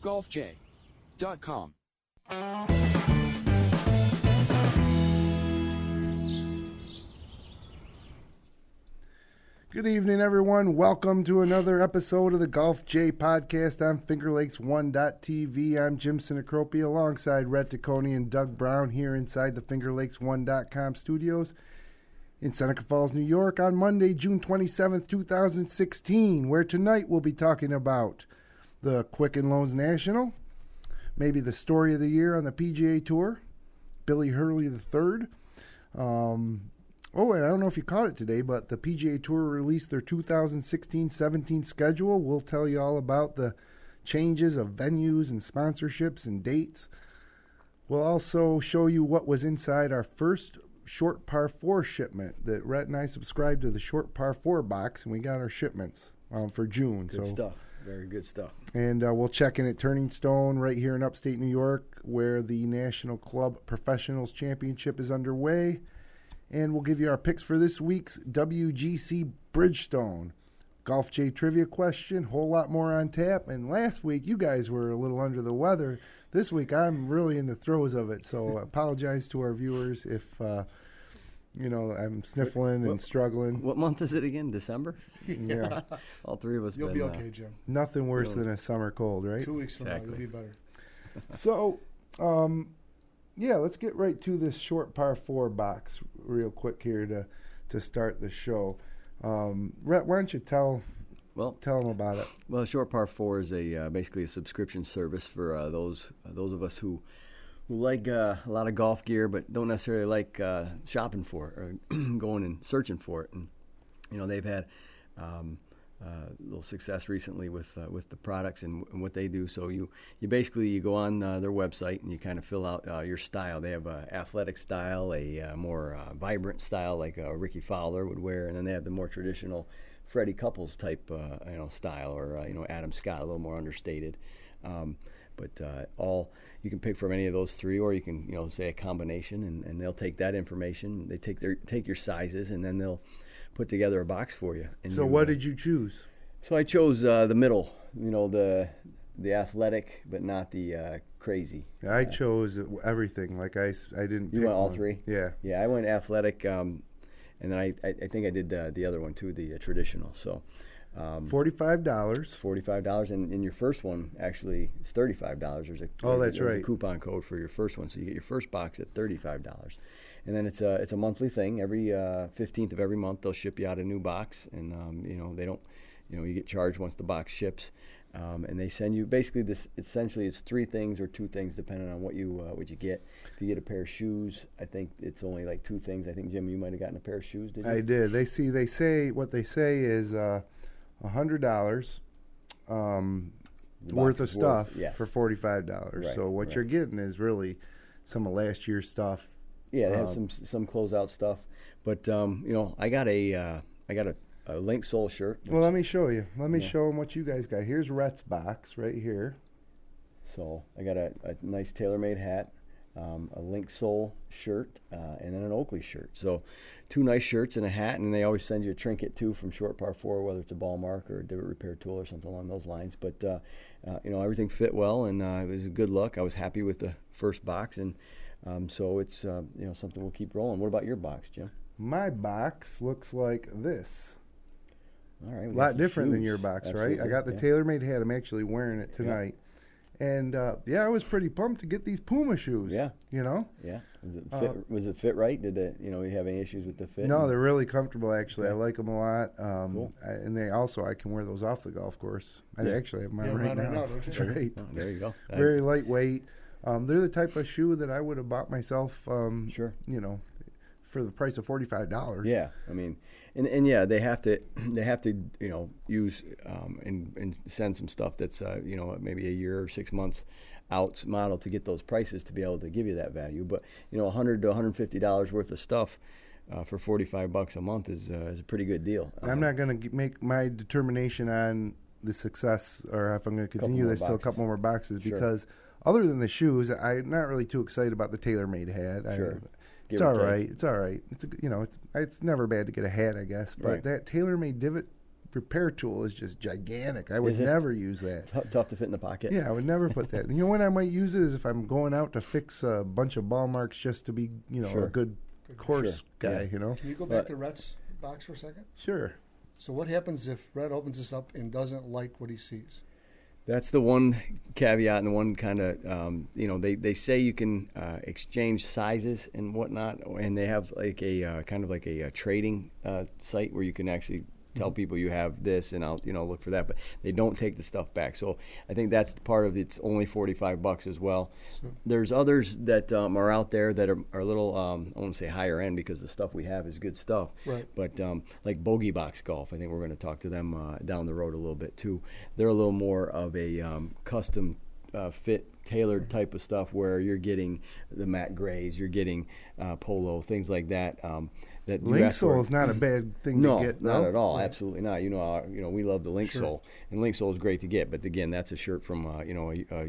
golfj.com. Good evening, everyone. Welcome to another episode of the Golf J podcast on FingerLakes1.tv. I'm Jim Sinacropi alongside Rhett Taccone and Doug Brown here inside the FingerLakes1.com studios in Seneca Falls, New York on Monday, June 27th, 2016, where tonight we'll be talking about the Quicken Loans National, maybe the story of the year on the PGA Tour, Billy Hurley III. Oh, and I don't know if you caught it today, but the PGA Tour released their 2016-17 schedule. We'll tell you all about the changes of venues and sponsorships and dates. We'll also show you what was inside our first short par 4 shipment that Rhett and I subscribed to the short par 4 box, and we got our shipments for June. Good stuff. Very good stuff. And we'll check in at Turning Stone right here in upstate New York, where the National Club Professionals Championship is underway. And we'll give you our picks for this week's WGC-Bridgestone. Golf J trivia question, whole lot more on tap. And last week, you guys were a little under the weather. This week, I'm really in the throes of it. So I apologize to our viewers if, I'm sniffling and struggling. What month is it again? December? Yeah. All three of us. You'll be okay, Jim. Nothing worse than a summer cold, right? 2 weeks from now, you'll be better. So, yeah, let's get right to this short par 4 box real quick here to start the show. Rhett, why don't you tell them about it? Well, short par 4 is basically a subscription service for those of us who like a lot of golf gear but don't necessarily like shopping for it or going and searching for it. And they've had little success recently with the products and what they do. So you basically go on their website and you kind of fill out your style. They have an athletic style, a more vibrant style like Ricky Fowler would wear, and then they have the more traditional Freddie Couples type style, or Adam Scott, a little more understated. But all you can pick from any of those three, or you can say a combination, and they'll take that information. They take your sizes, and then they'll put together a box for you. And so what did you choose? So I chose the middle, the athletic, but not the crazy. I chose everything. Like I didn't. You pick went all one. three? Yeah. Yeah, I went athletic, and then I think I did the other one too, the traditional. So. $45. $45, and in your first one, actually, it's $35. There's a coupon code for your first one, so you get your first box at $35. And then it's a monthly thing. Every 15th of every month, they'll ship you out a new box, and they don't, you get charged once the box ships, and they send you basically this. Essentially, it's 3 things or 2 things depending on what you get. If you get a pair of shoes, I think it's only like 2 things. I think Jim, you might have gotten a pair of shoes. Did you? I did. They say what they say is $100 worth of stuff for $45. Right, so what you're getting is really some of last year's stuff. Yeah, they have some closeout stuff, but I got a Link Sole shirt. Well, let me show you. Let me show them what you guys got. Here's Rhett's box right here. So I got a nice TaylorMade hat, a Link Sole shirt, and then an Oakley shirt. So 2 nice shirts and a hat, and they always send you a trinket too from short par 4, whether it's a ball mark or a divot repair tool or something along those lines. But everything fit well, and it was a good look. I was happy with the first box, and so it's something we'll keep rolling. What about your box, Jim? My box looks like this. All right, a lot different than your box, Absolutely. Right? I got the TaylorMade hat. I'm actually wearing it tonight. Yeah. And, I was pretty pumped to get these Puma shoes. Yeah. Yeah. Was it fit right? Did it, you have any issues with the fit? No, they're really comfortable, actually. Okay. I like them a lot. Cool. And I can wear those off the golf course. I actually have mine right now. That's right. Oh, there you go. Very lightweight. They're the type of shoe that I would have bought myself, sure. For the price of $45. Yeah, I mean, and yeah, they have to use and send some stuff that's maybe a year or 6 months out model to get those prices to be able to give you that value. But $100 to $150 worth of stuff for $45 a month is a pretty good deal. I'm not going to make my determination on the success or if I'm going to continue this till a couple more boxes because other than the shoes, I'm not really too excited about the TaylorMade hat. Sure. It's all right. It's all right. It's never bad to get a hat, I guess. But that TaylorMade divot repair tool is just gigantic. I would never use that. Tough to fit in the pocket. Yeah, I would never put that. You know when I might use it is if I'm going out to fix a bunch of ball marks just to be, a good course guy, Can you go back to Rhett's box for a second? Sure. So what happens if Rhett opens this up and doesn't like what he sees? That's the one caveat and the one kind of, they say you can exchange sizes and whatnot, and they have like a kind of like a trading site where you can actually tell people you have this and I'll look for that, but they don't take the stuff back. So I think that's part of it's only $45 as well. So there's others that are out there that are a little I won't say higher end because the stuff we have is good stuff. Right. But like Bogey Box Golf, I think we're going to talk to them down the road a little bit too. They're a little more of a custom fit tailored type of stuff where you're getting the matte grays, you're getting polo, things like that. That link sole is not a bad thing to get. No, not at all. Right. Absolutely not. We love the link sole, and link sole is great to get. But again, that's a shirt from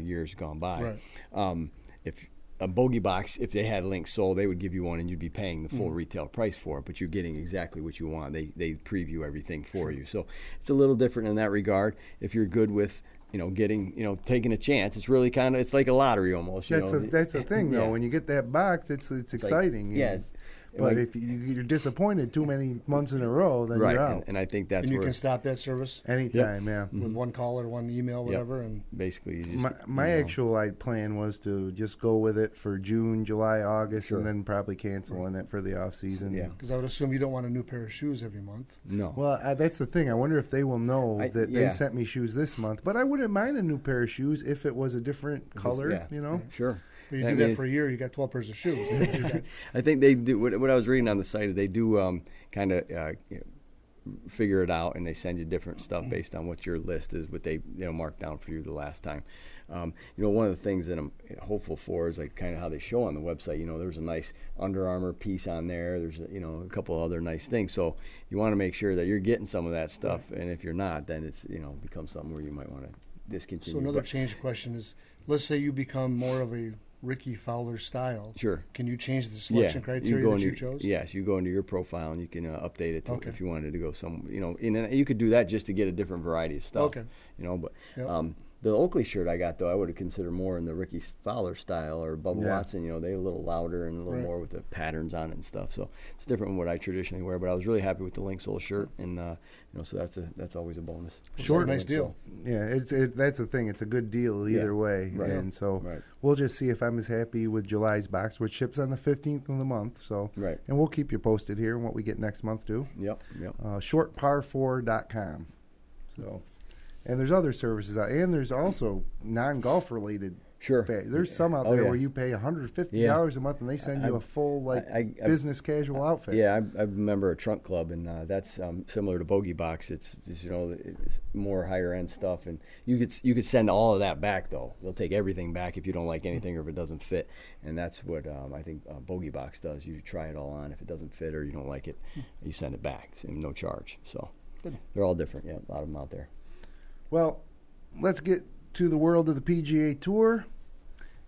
years gone by. Right. If a Bogey Box, if they had link sole, they would give you one, and you'd be paying the full retail price for it. But you're getting exactly what you want. They preview everything for you, so it's a little different in that regard. If you're good with taking a chance, it's really it's like a lottery almost. That's the thing, though. When you get that box, it's exciting. Like, but if you're disappointed too many months in a row, then right, you're out. And I think that's and you where can stop that service anytime, with one call or one email, whatever. Yep. And basically, you just, my actual plan was to just go with it for June, July, August, and then probably canceling it for the off season. Yeah, because I would assume you don't want a new pair of shoes every month. No. Well, that's the thing. I wonder if they will know that they sent me shoes this month. But I wouldn't mind a new pair of shoes if it was a different color. Sure. But you do that for a year, you got 12 pairs of shoes. I think they do. What I was reading on the site is they do kind of figure it out, and they send you different stuff based on what your list is, what they marked down for you the last time. One of the things that I'm hopeful for is like kind of how they show on the website. There's a nice Under Armour piece on there. There's a couple other nice things. So you want to make sure that you're getting some of that stuff, and if you're not, then it's becomes something where you might want to discontinue. So another change question is, let's say you become more of a Ricky Fowler style. Sure. Can you change the selection criteria that you chose? Yes, you go into your profile and you can update it to if you wanted to go some. And you could do that just to get a different variety of stuff. Okay. But the Oakley shirt I got though, I would have considered more in the Ricky Fowler style or Bubba Watson. They're a little louder and a little more with the patterns on it and stuff. So it's different than what I traditionally wear. But I was really happy with the link sole shirt, and so that's always a bonus. Short, nice deal. Yeah, that's the thing. It's a good deal either way, and so we'll just see if I'm as happy with July's box, which ships on the 15th of the month. So and we'll keep you posted here on what we get next month too. Yep. Shortpar4.com. So. And there's other services out, and there's also non-golf related. Sure. There's some out there where you pay $150 a month, and they send you a full business casual outfit. Yeah, I remember a trunk club, and that's similar to Bogey Box. It's more higher end stuff, and you could send all of that back though. They'll take everything back if you don't like anything or if it doesn't fit, and that's what I think Bogey Box does. You try it all on. If it doesn't fit or you don't like it, you send it back, no charge. So they're all different. Yeah, a lot of them out there. Well, let's get to the world of the PGA Tour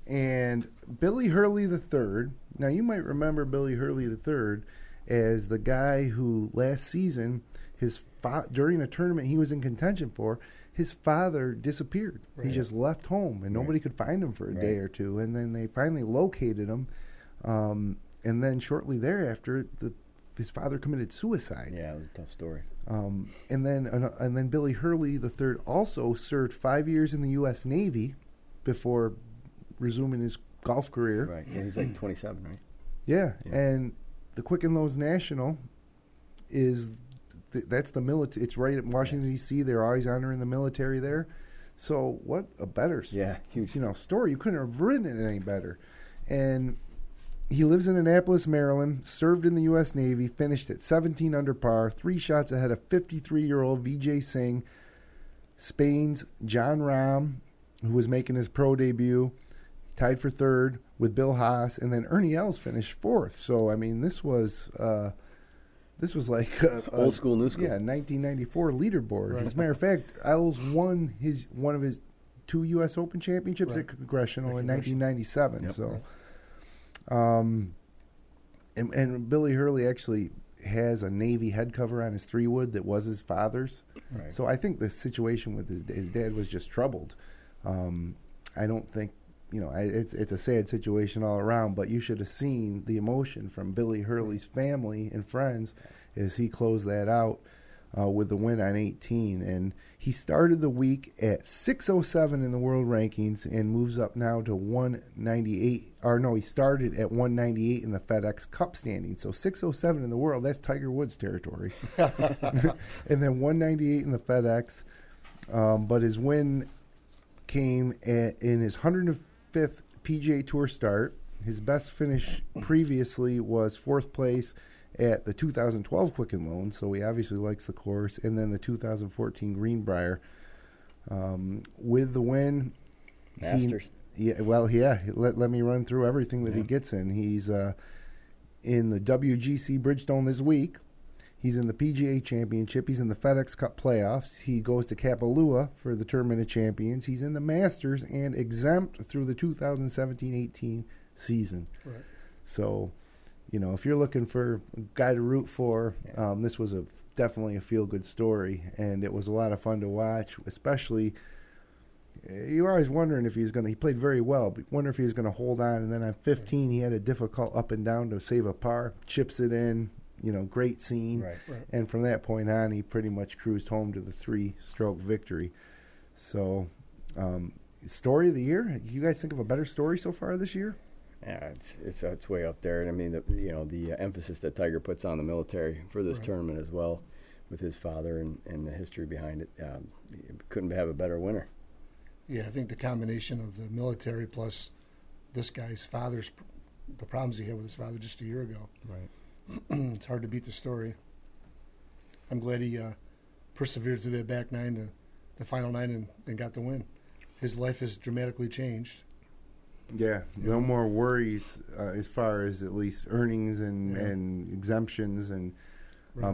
and Billy Hurley III. Now, you might remember Billy Hurley III as the guy who last season, during a tournament he was in contention for, his father disappeared. He just left home, and nobody could find him for a day or two. And then they finally located him. And then shortly thereafter, his father committed suicide. Yeah, it was a tough story. And then Billy Hurley III also served 5 years in the U.S. Navy before resuming his golf career. Right. Yeah, he's like 27, right? Yeah. And the Quicken Loans National that's the military. It's right in Washington, D.C. They're always honoring the military there. So what a better huge. Story. You couldn't have written it any better. And he lives in Annapolis, Maryland, served in the U.S. Navy, finished at 17 under par, 3 shots ahead of 53-year-old Vijay Singh, Spain's John Rahm, who was making his pro debut, tied for third with Bill Haas, and then Ernie Els finished fourth. So, I mean, this was like old school, new school. Yeah, 1994 leaderboard. Right. As a matter of fact, Els won one of his 2 U.S. Open championships at Congressional in 1997. Yep. So. And Billy Hurley actually has a Navy head cover on his 3-wood that was his father's. Right. So I think the situation with his dad was just troubled. I don't think, it's a sad situation all around, but you should have seen the emotion from Billy Hurley's family and friends as he closed that out with the win on 18. And he started the week at 607 in the world rankings and moves up now to 198. Or no, he started at 198 in the FedEx Cup standing. So 607 in the world, that's Tiger Woods territory. And then 198 in the FedEx. But his win came in his 105th PGA Tour start. His best finish previously was 4th place at the 2012 Quicken Loans, so he obviously likes the course, and then the 2014 Greenbrier. With the win, Masters. Let me run through everything that he gets in. He's in the WGC-Bridgestone this week. He's in the PGA Championship. He's in the FedEx Cup playoffs. He goes to Kapalua for the Tournament of Champions. He's in the Masters and exempt through the 2017-18 season. Right. So, if you're looking for a guy to root for, this was definitely a feel-good story, and it was a lot of fun to watch, especially you were always wondering if he played very well, but wonder if he was going to hold on, and then on 15 he had a difficult up and down to save a par, chips it in, great scene. Right. And from that point on, he pretty much cruised home to the 3-stroke victory. So, story of the year, you guys think of a better story so far this year? Yeah, it's way up there, and I mean the emphasis that Tiger puts on the military for this tournament as well, with his father and the history behind it. Couldn't have a better winner. Yeah, I think the combination of the military plus this guy's father's, the problems he had with his father just a year ago. Right. It's hard to beat the story. I'm glad he persevered through that back nine to the final 9 and got the win. His life has dramatically changed. Yeah, no more worries as far as at least earnings and exemptions and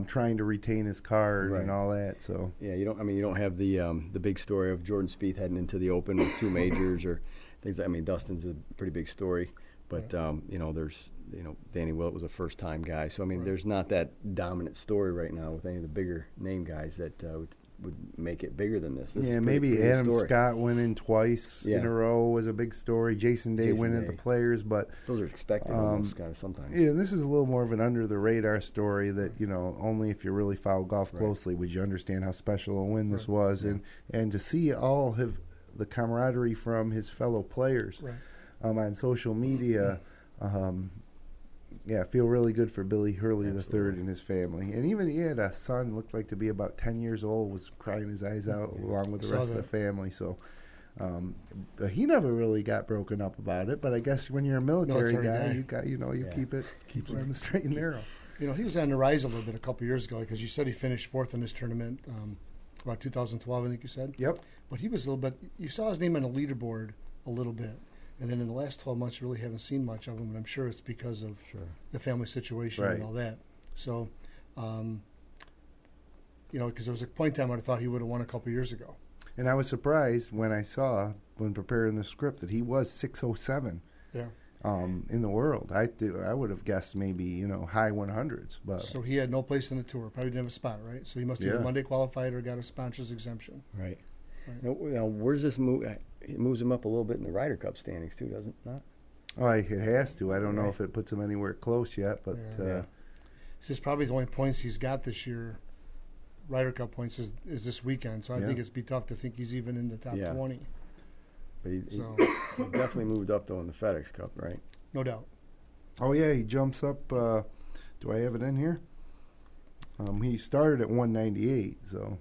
trying to retain his card and all that. So you don't have the big story of Jordan Spieth heading into the Open with 2 majors or things. Dustin's a pretty big story, but there's Danny Willett was a first-time guy, so there's not that dominant story right now with any of the bigger name guys that would make it bigger than this. Maybe Adam Scott winning twice in a row was a big story. Jason Day winning at the Players, but those are expected almost kind of sometimes. Yeah, this is a little more of an under-the-radar story that only if you really follow golf closely would you understand how special a win this was, and to see all of the camaraderie from his fellow players on social media. I feel really good for Billy Hurley III and his family. And even he had a son, looked like to be about 10 years old, was crying his eyes out along with the rest of the family. So but he never really got broken up about it. But I guess when you're a military guy, you got keep it on the straight and narrow. He was on the rise a little bit a couple years ago because you said he finished 4th in this tournament about 2012, I think you said. Yep. But he was a little bit, you saw his name on the leaderboard a little bit. And then in the last 12 months, really haven't seen much of him, but I'm sure it's because of the family situation and all that. So, because there was a point in time I thought he would have won a couple years ago. And I was surprised when I saw, when preparing the script, that he was 607 in the world. I would have guessed maybe, high 100s. But so he had no place in the tour, probably didn't have a spot, right? So he must have either Monday qualified or got a sponsor's exemption. Right. Now, where's this move? It moves him up a little bit in the Ryder Cup standings too, doesn't it? Not? Oh, it has to. I don't know if it puts him anywhere close yet, but this is probably the only points he's got this year. Ryder Cup points is this weekend, so I think it's be tough to think he's even in the top 20. But he definitely moved up though in the FedEx Cup, right? No doubt. Oh yeah, he jumps up. Do I have it in here? He started at 198, so.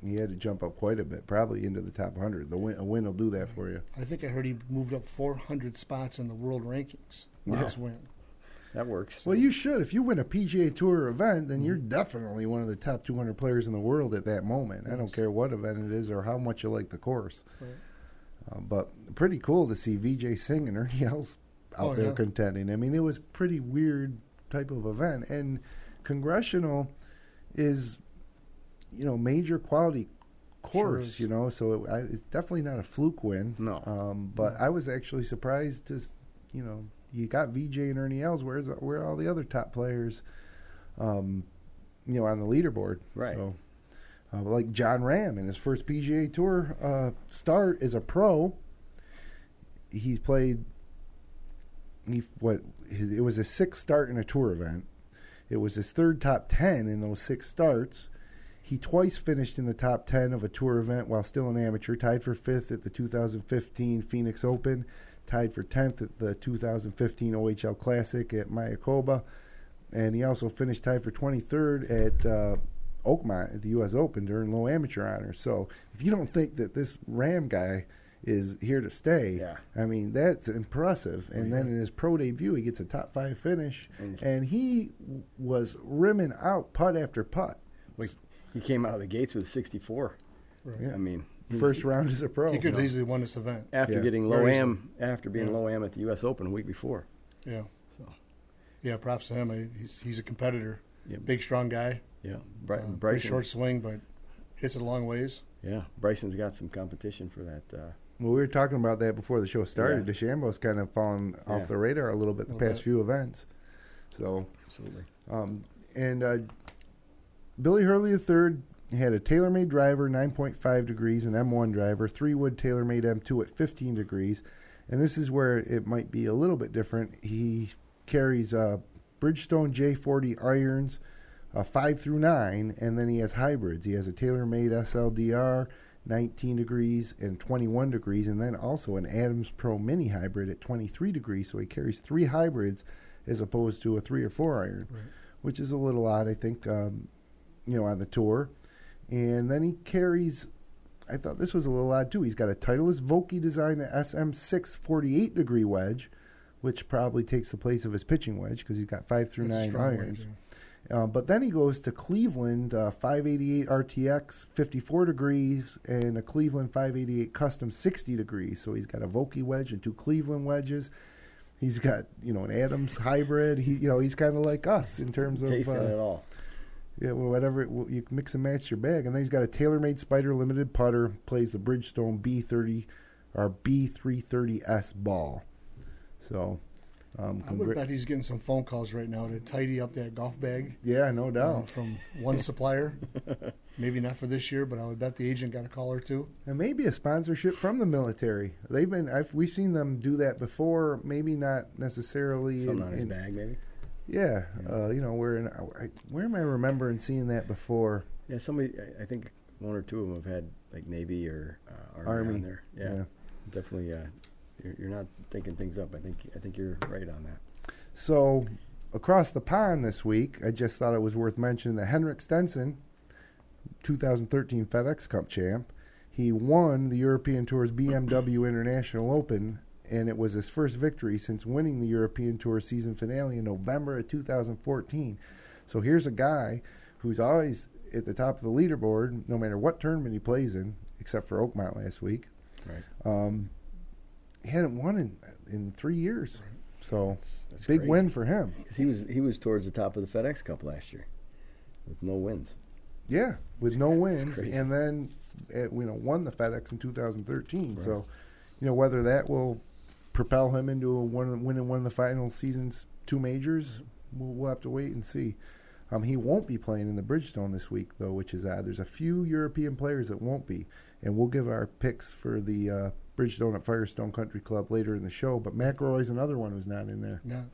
He had to jump up quite a bit, probably into the top 100. A win will do that for you. I think I heard he moved up 400 spots in the world rankings with his win. That works. Well, you should. If you win a PGA Tour event, then you're definitely one of the top 200 players in the world at that moment. Yes. I don't care what event it is or how much you like the course. Right. But pretty cool to see Vijay Singh and Ernie Els out there contending. It was pretty weird type of event. And Congressional is... major quality course, so it's definitely not a fluke win. No. But I was actually surprised to, you got VJ and Ernie Els. Where are all the other top players, on the leaderboard? Right. So, like John Ram in his first PGA Tour start as a pro, he's played. It was his sixth start in a tour event. It was his third top 10 in those 6 starts. He twice finished in the top 10 of a tour event while still an amateur, tied for 5th at the 2015 Phoenix Open, tied for 10th at the 2015 OHL Classic at Mayakoba, and he also finished tied for 23rd at Oakmont at the U.S. Open during low amateur honors. So if you don't think that this Ram guy is here to stay, I mean, that's impressive. And then in his pro debut, he gets a top 5 finish, and he was rimming out putt after putt. He came out of the gates with 64. Right. Yeah. I mean, first round as a pro. He could have easily won this event. After getting low am, after being low am at the U.S. Open a week before. Yeah. So. Yeah, props to him. He's a competitor. Yep. Big, strong guy. Yeah. Pretty Bryson. short swing, but hits it a long ways. Yeah. Bryson's got some competition for that. Well, we were talking about that before the show started. DeChambeau's kind of fallen off the radar a little bit the past few events. So, absolutely. And Billy Hurley III had a TaylorMade driver, 9.5 degrees, an M1 driver, 3-wood TaylorMade M2 at 15 degrees. And this is where it might be a little bit different. He carries Bridgestone J40 irons, 5 through 9, and then he has hybrids. He has a TaylorMade SLDR, 19 degrees and 21 degrees, and then also an Adams Pro Mini hybrid at 23 degrees. So he carries 3 hybrids as opposed to a 3 or 4 iron, which is a little odd, I think, on the tour. And then he carries, I thought this was a little odd too, he's got a Titleist Vokey design SM6 48-degree wedge, which probably takes the place of his pitching wedge because he's got 5 through 9 irons. But then he goes to Cleveland 588 RTX 54 degrees and a Cleveland 588 Custom 60 degrees. So he's got a Vokey wedge and 2 Cleveland wedges. He's got an Adams hybrid. He's kind of like us in terms of tasting it all. Yeah, well, whatever you mix and match your bag, and then he's got a TaylorMade Spider Limited putter. Plays the Bridgestone B30 or B330S ball. So. I would bet he's getting some phone calls right now to tidy up that golf bag. Yeah, no doubt. From one supplier. Maybe not for this year, but I would bet the agent got a call or two. And maybe a sponsorship from the military. We've seen them do that before. Maybe not necessarily. Something on his bag, maybe. Yeah, where am I remembering seeing that before? Yeah, somebody. I think 1 or 2 of them have had like Navy or Army on there. Yeah. Definitely. You're not thinking things up. I think you're right on that. So, across the pond this week, I just thought it was worth mentioning that Henrik Stenson, 2013 FedEx Cup champ, he won the European Tour's BMW International Open, and it was his first victory since winning the European Tour season finale in November of 2014. So here's a guy who's always at the top of the leaderboard, no matter what tournament he plays in, except for Oakmont last week. Right. He hadn't won in 3 years, so that's big crazy. win for him. He was towards the top of the FedEx Cup last year, with no wins. Yeah, with no wins, crazy. and then won the FedEx in 2013. Right. So, whether that will propel him into winning one of the final season's 2 majors, we'll have to wait and see. He won't be playing in the Bridgestone this week, though, which is odd. There's a few European players that won't be, and we'll give our picks for the Bridgestone at Firestone Country Club later in the show. But McElroy's another one who's not in there. Yeah.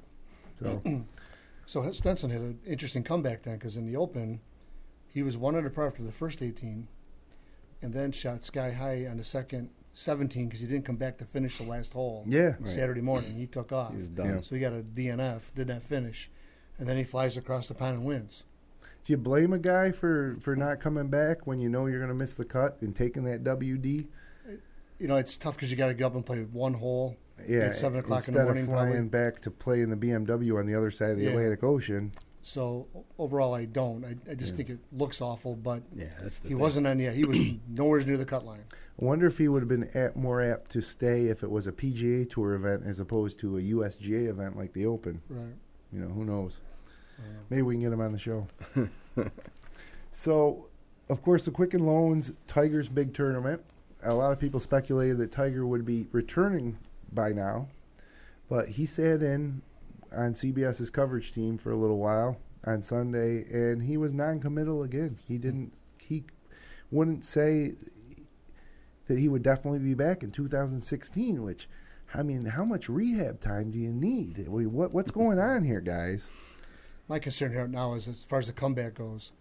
So Stenson had an interesting comeback then, because in the Open, he was 1 under par after the first 18, and then shot sky high on the second 17 because he didn't come back to finish the last hole. Yeah, Saturday morning he took off. He was done. Yeah. So he got a DNF, did not finish, and then he flies across the pond and wins. Do you blame a guy for not coming back when you know you're going to miss the cut and taking that WD? It's tough because you got to get up and play 1 hole at 7 o'clock in the instead morning. of flying probably. back to play in the BMW on the other side of the Atlantic Ocean. So overall, I don't. I just think it looks awful, but That's the he thing. wasn't on. Yeah, he was nowhere near the cut line. I wonder if he would have been more apt to stay if it was a PGA Tour event as opposed to a USGA event like the Open. Right. Who knows? Maybe we can get him on the show. So, of course, the Quicken Loans Tiger's big tournament. A lot of people speculated that Tiger would be returning by now, But he sat in on CBS's coverage team for a little while on Sunday, and he was non-committal again. He wouldn't say that he would definitely be back in 2016, which, I mean, how much rehab time do you need? What's going on here, guys? My concern here now is as far as the comeback goes,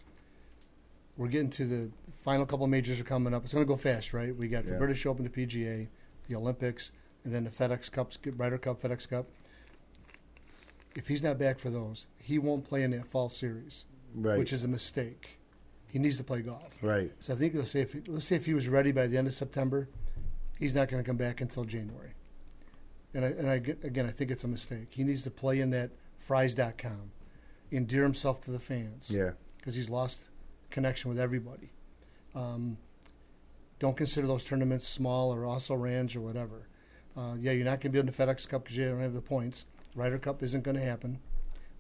we're getting to the final couple of majors are coming up. It's going to go fast, right? We got the British Open, the PGA, the Olympics, and then the FedEx Cup, Ryder Cup, FedEx Cup. If he's not back for those, he won't play in that fall series, which is a mistake. He needs to play golf. Right. So I think let's say if he was ready by the end of September, he's not going to come back until January. And I think it's a mistake. He needs to play in that Fries.com, endear himself to the fans. Yeah. Because he's lost connection with everybody. Don't consider those tournaments small or also range or whatever. You're not going to be in the FedEx Cup because you don't have the points. Ryder Cup isn't going to happen,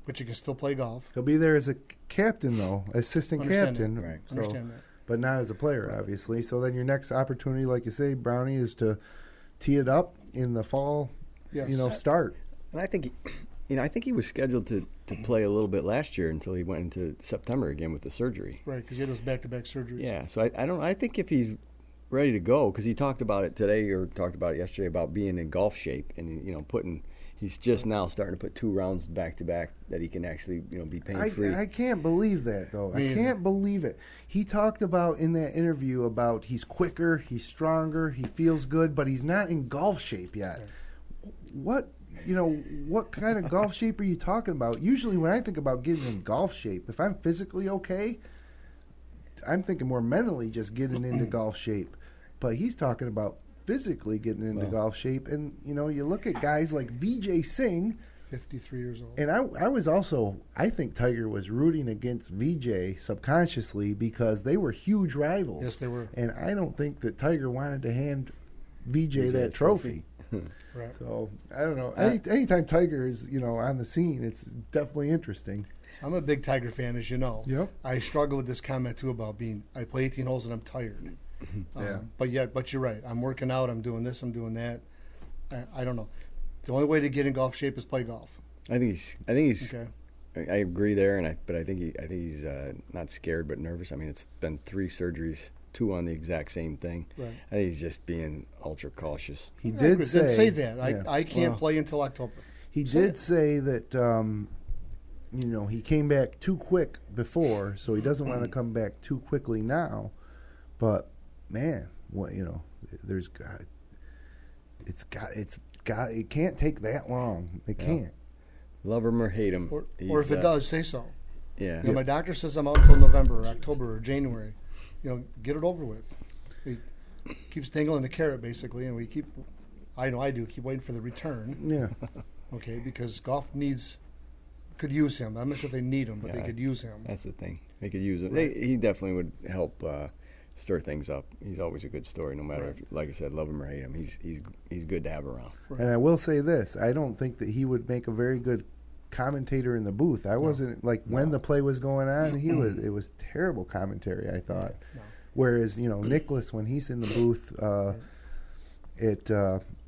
but you can still play golf. He'll be there as a captain, though, assistant captain. That. Right. So, understand that. But not as a player, obviously. So then your next opportunity, like you say, Brownie, is to tee it up in the fall, start. And I think, I think he was scheduled to play a little bit last year until he went into September again with the surgery. Right, because he had those back-to-back surgeries. Yeah, so I think if he's ready to go, because he talked about it today or talked about it yesterday about being in golf shape and, he's just now starting to put 2 rounds back to back that he can actually, be pain free. I can't believe that though. I can't believe it. He talked about in that interview about he's quicker, he's stronger, he feels good, but he's not in golf shape yet. What kind of golf shape are you talking about? Usually when I think about getting in golf shape, if I'm physically okay, I'm thinking more mentally just getting into golf shape. But he's talking about physically getting into golf shape, and you look at guys like Vijay Singh, 53 years old, and I think Tiger was rooting against Vijay subconsciously because they were huge rivals. Yes, they were, and I don't think that Tiger wanted to hand Vijay that trophy. Right. So I don't know. Anytime Tiger is on the scene, it's definitely interesting. I'm a big Tiger fan, as you know. Yep. I struggle with this comment too about I play 18 holes and I'm tired. But you're right. I'm working out. I'm doing this. I'm doing that. I don't know. The only way to get in golf shape is play golf. I think he's. Okay. I agree there, but I think he's not scared but nervous. I mean, it's been 3 surgeries, 2 on the exact same thing. Right. I think he's just being ultra cautious. He did say that. I can't play until October. He did say that. He came back too quick before, so he doesn't want to come back too quickly now. But man, it can't take that long. It can't. Love him or hate him. Or if it does, say so. Yeah. My doctor says I'm out until November or October or January. Get it over with. He keeps dangling the carrot basically, and we keep waiting for the return. Yeah. Okay, because golf could use him. I'm not sure if they need him, but they could use him. That's the thing. They could use him. Right. He definitely would help stir things up. He's always a good story, no matter if, like I said, love him or hate him. He's good to have around. Right. And I will say this: I don't think that he would make a very good commentator in the booth. I wasn't when the play was going on. It was terrible commentary, I thought. No. Whereas Nicklaus, when he's in the booth at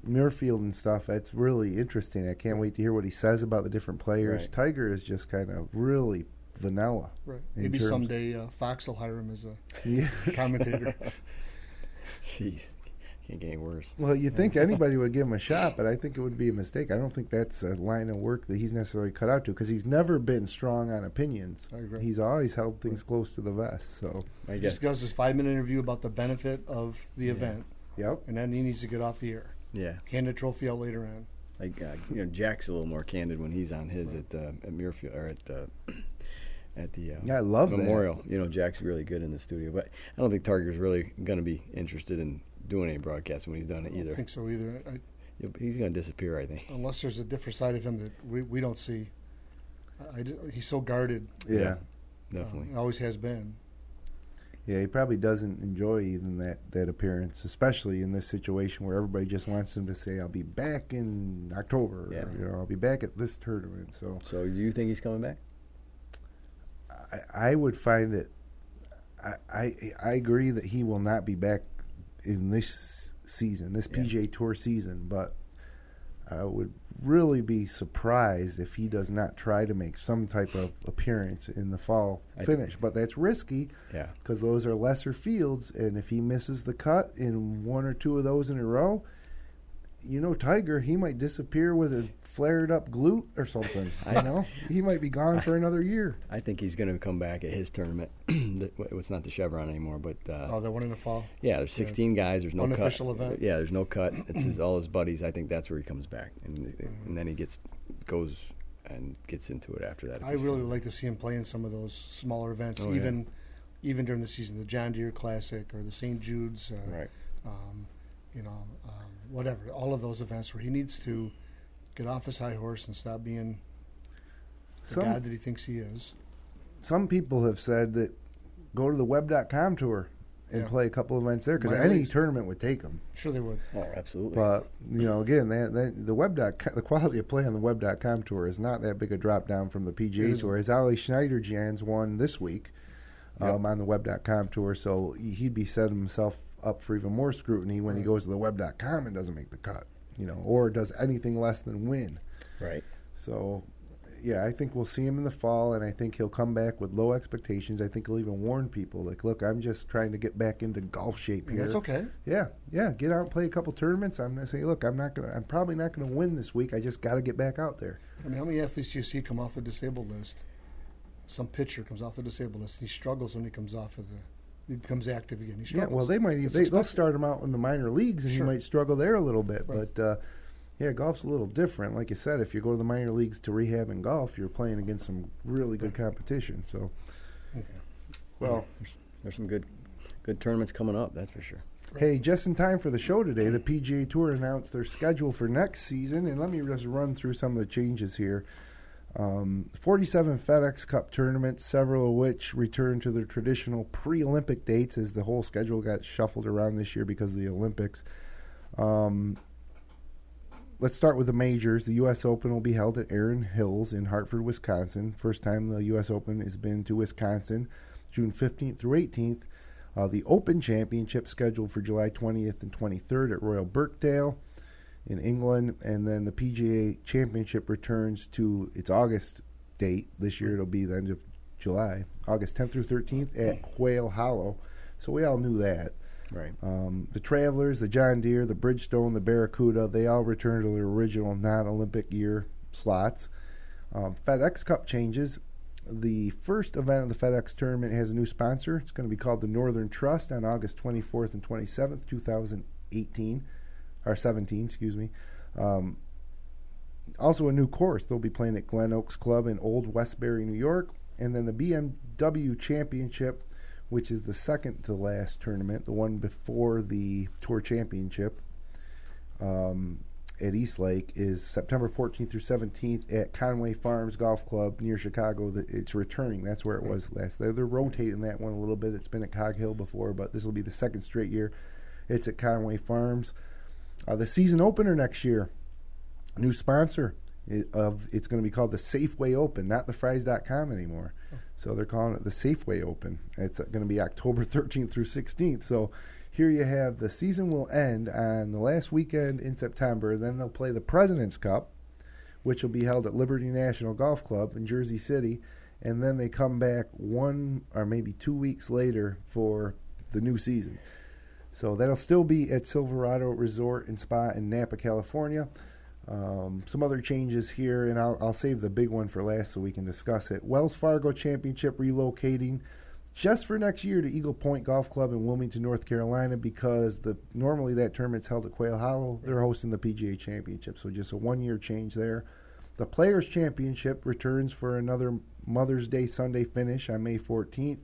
Muirfield and stuff, it's really interesting. I can't wait to hear what he says about the different players. Right. Tiger is just kind of really vanilla. Right. Maybe someday Fox will hire him as a commentator. Jeez. Can't get any worse. Well, you think anybody would give him a shot, but I think it would be a mistake. I don't think that's a line of work that he's necessarily cut out to, because he's never been strong on opinions. I agree. He's always held things close to the vest. So he just does this 5-minute interview about the benefit of the event. Yep. And then he needs to get off the air. Yeah. Hand the trophy out later on. Like Jack's a little more candid when he's on his at Muirfield or at the I love Memorial. That. Jack's really good in the studio, but I don't think Tiger's really going to be interested in doing any broadcasting when he's done it either. I don't think so either. He's going to disappear, I think. Unless there's a different side of him that we don't see. He's so guarded. Yeah. Definitely. Always has been. Yeah, he probably doesn't enjoy even that appearance, especially in this situation where everybody just wants him to say, "I'll be back in October," or "I'll be back at this tournament." So do you think he's coming back? I would find it. I agree that he will not be back in this season, this PGA Tour season, but I would really be surprised if he does not try to make some type of appearance in the fall finish. But that's risky because those are lesser fields, and if he misses the cut in one or two of those in a row, Tiger, he might disappear with his flared-up glute or something. He might be gone for another year. I think he's going to come back at his tournament. It's not the Chevron anymore, but that one in the fall. Yeah, there's 16 guys. There's no unofficial cut. Event. Yeah, there's no cut. It's all his buddies. I think that's where he comes back, and then he goes and gets into it after that. I really like to see him play in some of those smaller events, even during the season, the John Deere Classic or the St. Jude's. Right. Whatever, all of those events where he needs to get off his high horse and stop being the guy that he thinks he is. Some people have said that go to the web.com tour and play a couple of events there because any tournament would take him. Sure they would. Oh, absolutely. But, again, the quality of play on the web.com tour is not that big a drop down from the PGA Tour. As Ali Schneider-Jans won this week on the web.com tour, so he'd be setting himself up for even more scrutiny when he goes to the web.com and doesn't make the cut, or does anything less than win. Right. So, I think we'll see him in the fall, and I think he'll come back with low expectations. I think he'll even warn people, like, look, I'm just trying to get back into golf shape here. That's okay. Yeah, get out and play a couple tournaments. I'm going to say, look, I'm probably not going to win this week. I just got to get back out there. I mean, how many athletes do you see come off the disabled list? Some pitcher comes off the disabled list, and he struggles when he comes off of he becomes active again. He struggles. Yeah, well, they'll start him out in the minor leagues, and he might struggle there a little bit. Right. But, golf's a little different. Like you said, if you go to the minor leagues to rehab in golf, you're playing against some really good competition. So, well, there's some good tournaments coming up, that's for sure. Hey, just in time for the show today, the PGA Tour announced their schedule for next season, and let me just run through some of the changes here. 47 FedEx Cup tournaments, several of which return to their traditional pre-Olympic dates as the whole schedule got shuffled around this year because of the Olympics. Let's start with the majors. The U.S. Open will be held at Erin Hills in Hartford, Wisconsin. First time the U.S. Open has been to Wisconsin, June 15th through 18th. The Open Championship scheduled for July 20th and 23rd at Royal Birkdale in England, and then the PGA Championship returns to its August date. This year it'll be the end of July, August 10th through 13th at Quail Hollow. So we all knew that. Right. The Travelers, the John Deere, the Bridgestone, the Barracuda, they all return to their original non-Olympic year slots. FedEx Cup changes. The first event of the FedEx tournament has a new sponsor. It's going to be called the Northern Trust on August 24th and 27th, 2018. Or 17, excuse me. Also a new course. They'll be playing at Glen Oaks Club in Old Westbury, New York. And then the BMW Championship, which is the second to last tournament, the one before the Tour Championship at East Lake, is September 14th through 17th at Conway Farms Golf Club near Chicago. It's returning. That's where it was last. They're rotating that one a little bit. It's been at Cog Hill before, but this will be the second straight year. It's at Conway Farms. The season opener next year, new sponsor it's going to be called the Safeway Open, not the Fries.com anymore. So they're calling it the Safeway Open. It's going to be October 13th through 16th. So here you have the season will end on the last weekend in September. Then they'll play the President's Cup, which will be held at Liberty National Golf Club in Jersey City. And then they come back 1 or maybe 2 weeks later for the new season. So that'll still be at Silverado Resort and Spa in Napa, California. Some other changes here, and I'll save the big one for last so we can discuss it. Wells Fargo Championship relocating just for next year to Eagle Point Golf Club in Wilmington, North Carolina, because normally that tournament's held at Quail Hollow. They're hosting the PGA Championship, so just a one-year change there. The Players Championship returns for another Mother's Day Sunday finish on May 14th.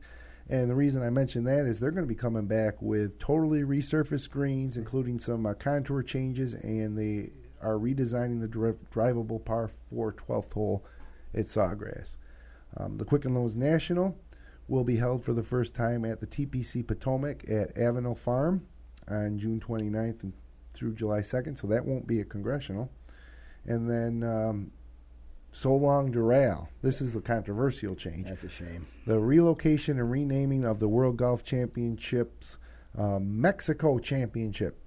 And the reason I mention that is they're going to be coming back with totally resurfaced greens, including some contour changes, and they are redesigning the drivable par 4 12th hole at Sawgrass. The Quicken Loans National will be held for the first time at the TPC Potomac at Avenel Farm on June 29th and through July 2nd, so that won't be a congressional. And then So Long Doral. This is the controversial change. That's a shame. The relocation and renaming of the World Golf Championships Mexico Championship,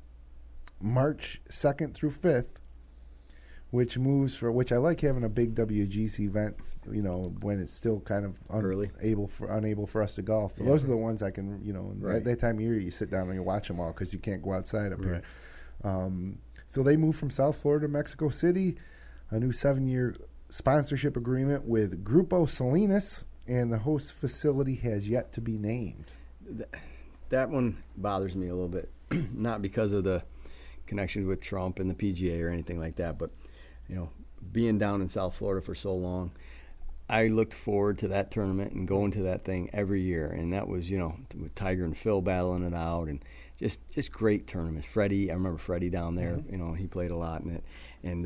March 2nd through 5th, which I like having a big WGC event, when it's still kind of unable for us to golf. Yeah. Those are the ones I can, that time of year you sit down and you watch them all because you can't go outside up here. So they moved from South Florida to Mexico City, a new 7-year sponsorship agreement with Grupo Salinas, and the host facility has yet to be named. That one bothers me a little bit, not because of the connections with Trump and the PGA or anything like that, but being down in South Florida for so long, I looked forward to that tournament and going to that thing every year, and that was with Tiger and Phil battling it out, and just great tournaments. Freddie, I remember Freddie down there. He played a lot in it, and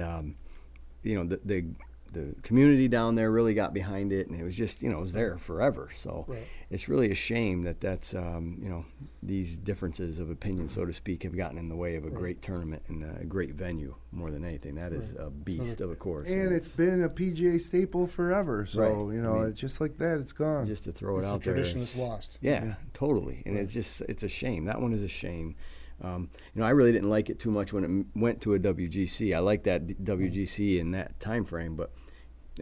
the community down there really got behind it, and it was just, it was there forever. So it's really a shame that's, these differences of opinion, so to speak, have gotten in the way of a great tournament and a great venue more than anything. That is a beast of a course. And it's been a PGA staple forever. So, it's just like that. It's gone. Just to throw it out there. The tradition is lost. Yeah, totally. And it's a shame. That one is a shame. I really didn't like it too much when it went to a WGC. I liked that WGC in that time frame, but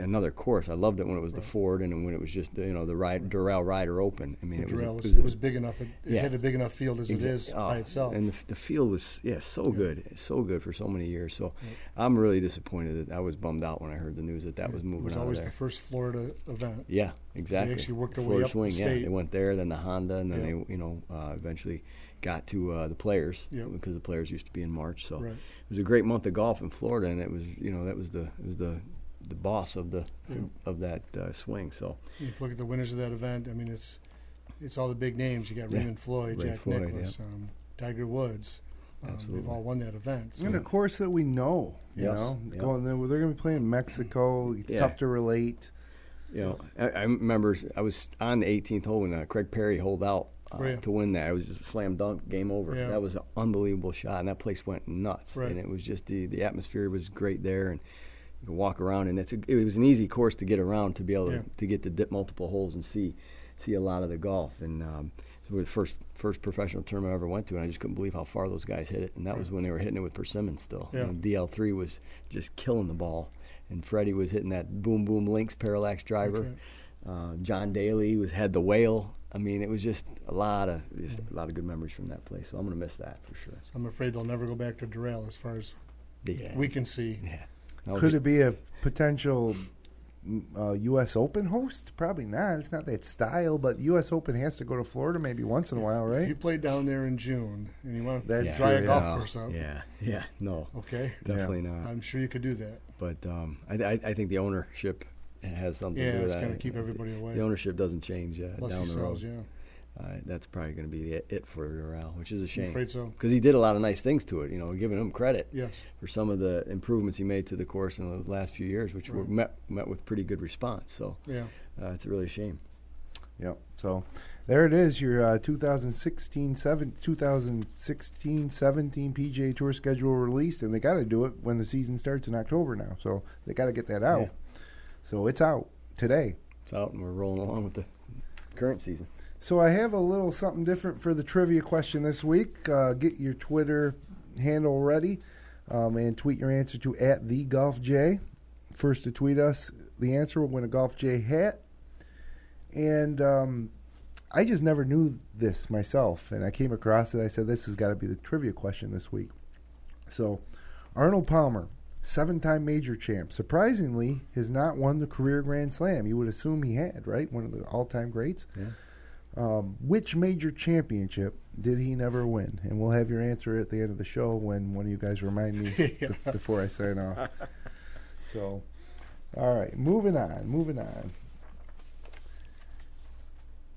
another course. I loved it when it was the Ford and when it was just Doral Ryder Open. I mean, it was big enough. It had a big enough field as it is by itself. And the field was good. It's so good for so many years. So I'm really disappointed that I was bummed out when I heard the news that was moving out of there. It was always the first Florida event. Yeah, exactly. So they actually worked their Florida way up swing, the state. They went there, then the Honda, and then they eventually got to the Players because the Players used to be in March. So it was a great month of golf in Florida, and it was the boss of that swing. So if you look at the winners of that event, I mean, it's all the big names. You got Raymond Floyd, Jack Nicklaus, Tiger Woods. They've all won that event. So. And a course that we know, going there, they're going to be playing in Mexico. It's tough to relate. I remember I was on the 18th hole when Craig Perry holed out to win that. It was just a slam dunk, game over. That was an unbelievable shot, and that place went nuts. And it was just the atmosphere was great there, and you can walk around, and it was an easy course to get around, to be able to get to dip multiple holes and see a lot of the golf. And it was the first professional tournament I ever went to, and I just couldn't believe how far those guys hit it. And that was when they were hitting it with Persimmon still. And DL3 was just killing the ball, and Freddie was hitting that boom boom links parallax driver. John Daly had the whale. I mean, it was just a lot of good memories from that place. So I'm going to miss that for sure. So I'm afraid they'll never go back to Doral as far as we can see. Yeah. Could it be a potential U.S. Open host? Probably not. It's not that style, but U.S. Open has to go to Florida maybe once in a while, right? If you played down there in June and you want to dry a golf course up. No. Okay. Definitely not. I'm sure you could do that. But I think the ownership has something to do with that. Yeah, it's going to keep everybody away. The ownership doesn't change down the road. Yeah. That's probably going to be it for Doral, which is a shame. I'm afraid so. Because he did a lot of nice things to it, giving him credit for some of the improvements he made to the course in the last few years, which were met with pretty good response. So it's really a shame. Yep. So there it is, your 2016-17 PGA Tour schedule released, and they got to do it when the season starts in October now. So they got to get that out. So it's out today. It's out, and we're rolling along with the current season. So I have a little something different for the trivia question this week. Get your Twitter handle ready and tweet your answer to @TheGolfJ. First to tweet us the answer will win a Golf J hat. And I just never knew this myself, and I came across it. I said, this has got to be the trivia question this week. So Arnold Palmer, 7-time major champ, surprisingly has not won the career Grand Slam. You would assume he had, right? One of the all-time greats. Yeah. Which major championship did he never win? And we'll have your answer at the end of the show when one of you guys remind me before I sign off. So, all right, moving on.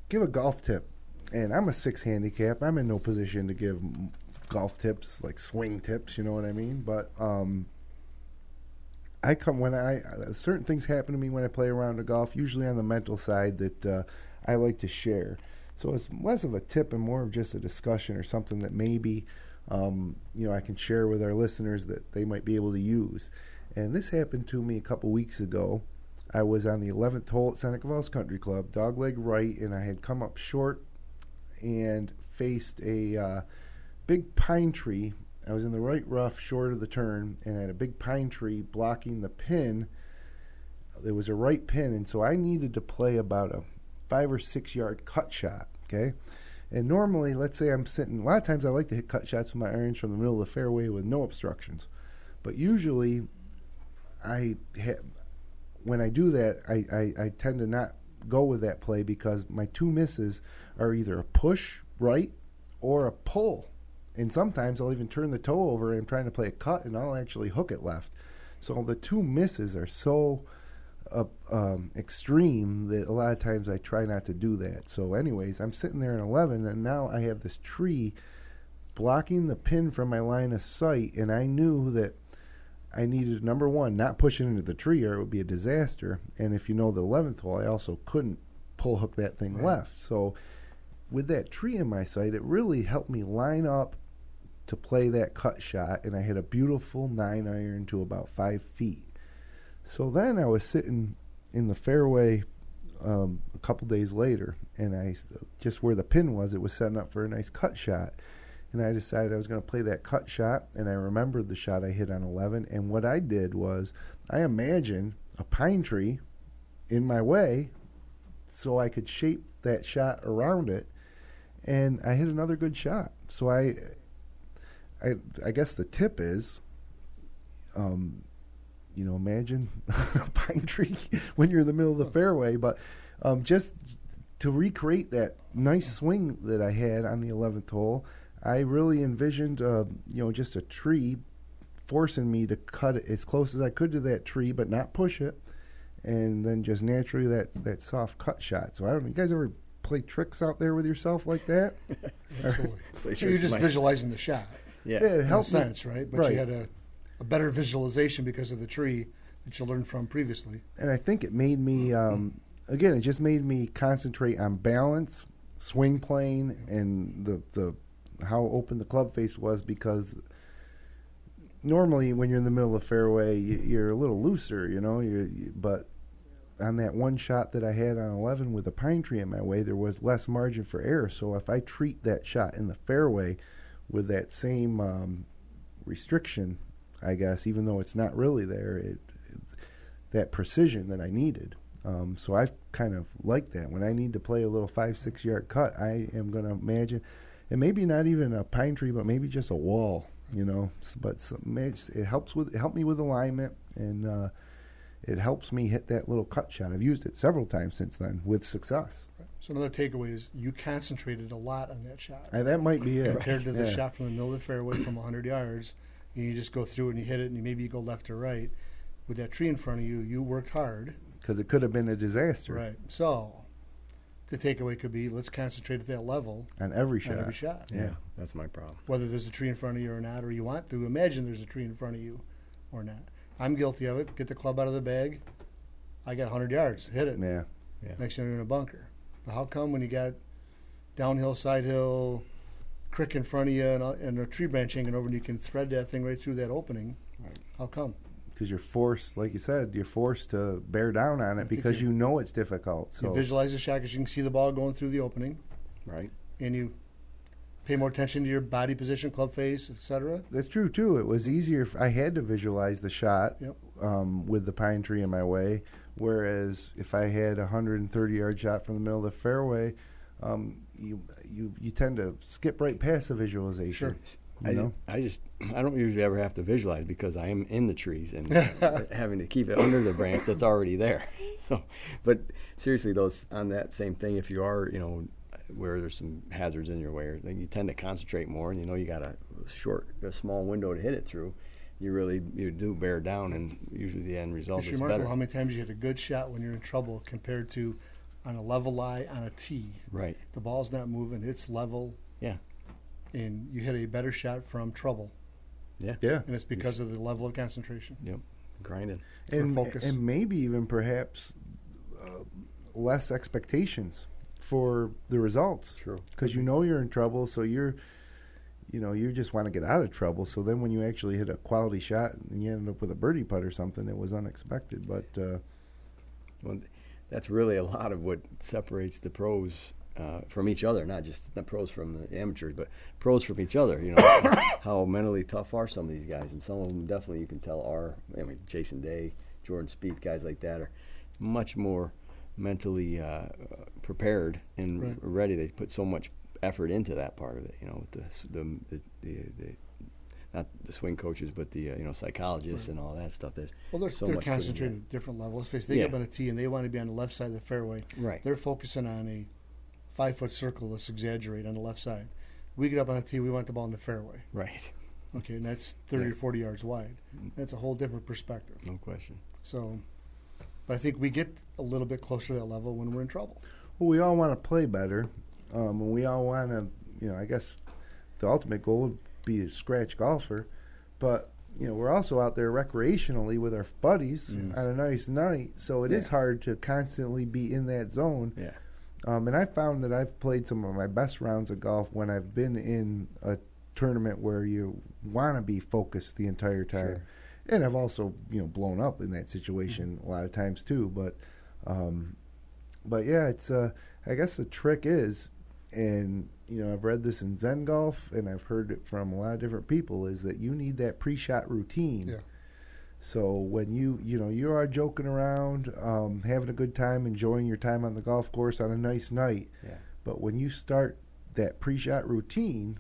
Give a golf tip. And I'm a 6 handicap. I'm in no position to give golf tips, like swing tips, you know what I mean? But certain things happen to me when I play around the golf, usually on the mental side that I like to share. So it's less of a tip and more of just a discussion or something that maybe I can share with our listeners that they might be able to use. And this happened to me a couple weeks ago. I was on the 11th hole at Seneca Falls Country Club, dogleg right, and I had come up short and faced a big pine tree I was in the right rough short of the turn, and I had a big pine tree blocking the pin. There was a right pin, and so I needed to play about a 5 or 6 yard cut shot, okay? And normally, let's say I'm sitting, a lot of times I like to hit cut shots with my irons from the middle of the fairway with no obstructions. But usually, when I do that, I tend to not go with that play because my two misses are either a push right or a pull. And sometimes I'll even turn the toe over and I'm trying to play a cut and I'll actually hook it left. So the two misses are so extreme that a lot of times I try not to do that. So anyways, I'm sitting there in 11 and now I have this tree blocking the pin from my line of sight, and I knew that I needed, number one, not pushing into the tree or it would be a disaster. And if you know the 11th hole, I also couldn't pull hook that thing left. So with that tree in my sight, it really helped me line up to play that cut shot, and I hit a beautiful 9-iron to about 5 feet. So then I was sitting in the fairway a couple days later, and I just where the pin was, it was setting up for a nice cut shot. And I decided I was going to play that cut shot, and I remembered the shot I hit on 11. And what I did was I imagined a pine tree in my way so I could shape that shot around it, and I hit another good shot. So I guess the tip is, imagine a pine tree when you're in the middle of the fairway. But just to recreate that nice swing that I had on the 11th hole, I really envisioned, just a tree forcing me to cut it as close as I could to that tree, but not push it, and then just naturally that soft cut shot. So I don't know, you guys ever play tricks out there with yourself like that? Absolutely. So you're just visualizing the shot. Yeah, it helps in a sense, right? But you had a better visualization because of the tree that you learned from previously. And I think it made me, again, it just made me concentrate on balance, swing plane, and the how open the club face was, because normally when you're in the middle of the fairway, you're a little looser, but on that one shot that I had on 11 with a pine tree in my way, there was less margin for error. So if I treat that shot in the fairway with that same restriction, I guess, even though it's not really there, that precision that I needed. So I kind of like that. When I need to play a little 5-6 yard cut, I am going to imagine, and maybe not even a pine tree, but maybe just a wall, But it helped me with alignment, and it helps me hit that little cut shot. I've used it several times since then with success. Right. So another takeaway is you concentrated a lot on that shot. That might be it. Compared to the shot from the middle of the fairway from 100 yards, and you just go through and you hit it, and maybe you go left or right. With that tree in front of you, you worked hard. Because it could have been a disaster. Right. So the takeaway could be, let's concentrate at that level. On every shot. Yeah, that's my problem. Whether there's a tree in front of you or not, or you want to imagine there's a tree in front of you or not. I'm guilty of it. Get the club out of the bag. I got 100 yards. Hit it. Yeah. Next thing you're in a bunker. But how come when you got downhill, side hill, creek in front of you, and a tree branch hanging over, and you can thread that thing right through that opening? Right. How come? Because you're forced, like you said, to bear down on it because you know it's difficult. So you visualize the shot because you can see the ball going through the opening. Right. And you pay more attention to your body position, club face, etc. That's true, too. It was easier if I had to visualize the shot with the pine tree in my way, whereas if I had a 130-yard shot from the middle of the fairway, you tend to skip right past the visualization. Sure. I don't usually ever have to visualize because I am in the trees and having to keep it under the branch that's already there. So, but seriously, on that same thing, if you are, where there's some hazards in your way, then you tend to concentrate more, and you got a small window to hit it through. You do bear down, and usually the end result is better. It's remarkable how many times you hit a good shot when you're in trouble compared to on a level lie on a tee. Right. The ball's not moving; it's level. Yeah. And you hit a better shot from trouble. Yeah. And it's because of the level of concentration. Yep. Grinding. And focus. And maybe even perhaps less expectations for the results. True. Because you're in trouble, so you just want to get out of trouble. So then when you actually hit a quality shot and you end up with a birdie putt or something, it was unexpected. But well, that's really a lot of what separates the pros from each other, not pros from the amateurs, but pros from each other. You know, how mentally tough are some of these guys, and some of them definitely you can tell are. I mean, Jason Day, Jordan Spieth, guys like that are much more mentally prepared and ready. They put so much effort into that part of it. You know, with the not the swing coaches, but the psychologists and all that stuff. They're concentrating at different levels. They get up on a tee and they want to be on the left side of the fairway. Right. They're focusing on a 5-foot circle. Let's exaggerate on the left side. We get up on a tee. We want the ball in the fairway. Right. Okay, and that's 30 or 40 yards wide. That's a whole different perspective. No question. So, but I think we get a little bit closer to that level when we're in trouble. Well, we all want to play better, and we all want to. I guess the ultimate goal would be a scratch golfer, but we're also out there recreationally with our buddies on a nice night, so it is hard to constantly be in that zone. Yeah. And I found that I've played some of my best rounds of golf when I've been in a tournament where you want to be focused the entire time. Sure. And I've also blown up in that situation a lot of times too, but yeah, it's I guess the trick is, and I've read this in Zen Golf, and I've heard it from a lot of different people, is that you need that pre-shot routine. Yeah. So when you are joking around, having a good time, enjoying your time on the golf course on a nice night, but when you start that pre-shot routine,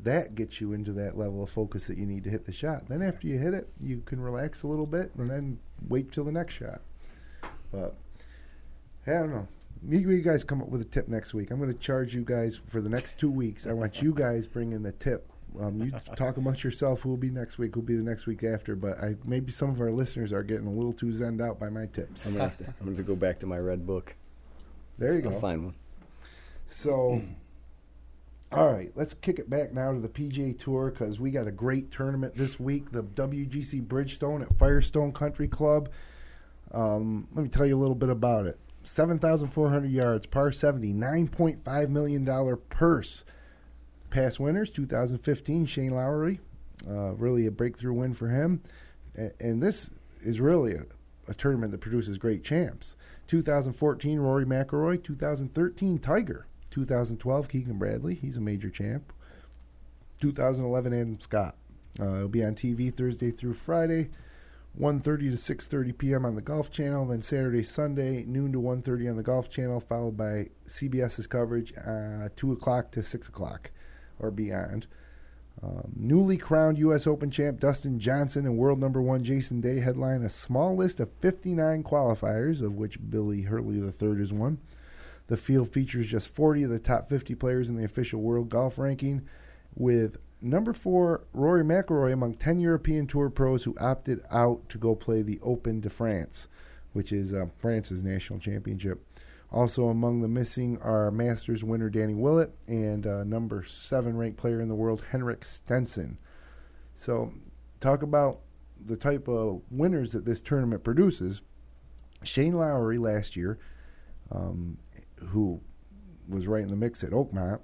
that gets you into that level of focus that you need to hit the shot. Then after you hit it, you can relax a little bit and then wait till the next shot. But I don't know. You guys come up with a tip next week. I'm going to charge you guys for the next 2 weeks. I want you guys bring in the tip. You talk amongst yourself who will be next week, who will be the next week after. But maybe some of our listeners are getting a little too zenned out by my tips. I'm going to go back to my red book. There you go. I'll find one. So, all right, let's kick it back now to the PGA Tour because we got a great tournament this week, the WGC-Bridgestone at Firestone Country Club. Let me tell you a little bit about it. 7,400 yards, par 70, $9.5 million purse. Past winners, 2015, Shane Lowry. Really a breakthrough win for him. And this is really a tournament that produces great champs. 2014, Rory McIlroy. 2013, Tiger. 2012, Keegan Bradley. He's a major champ. 2011, Adam Scott. It'll be on TV Thursday through Friday. 1:30 to 6:30 p.m. on the Golf Channel, then Saturday, Sunday, noon to 1:30 on the Golf Channel, followed by CBS's coverage 2 o'clock to 6 o'clock or beyond. Newly crowned U.S. Open champ Dustin Johnson and world number 1 Jason Day headline a small list of 59 qualifiers, of which Billy Hurley III is one. The field features just 40 of the top 50 players in the official world golf ranking, with number 4, Rory McIlroy, among 10 European Tour pros who opted out to go play the Open de France, which is France's national championship. Also among the missing are Masters winner Danny Willett and number 7 ranked player in the world, Henrik Stenson. So talk about the type of winners that this tournament produces. Shane Lowry last year, who was right in the mix at Oakmont,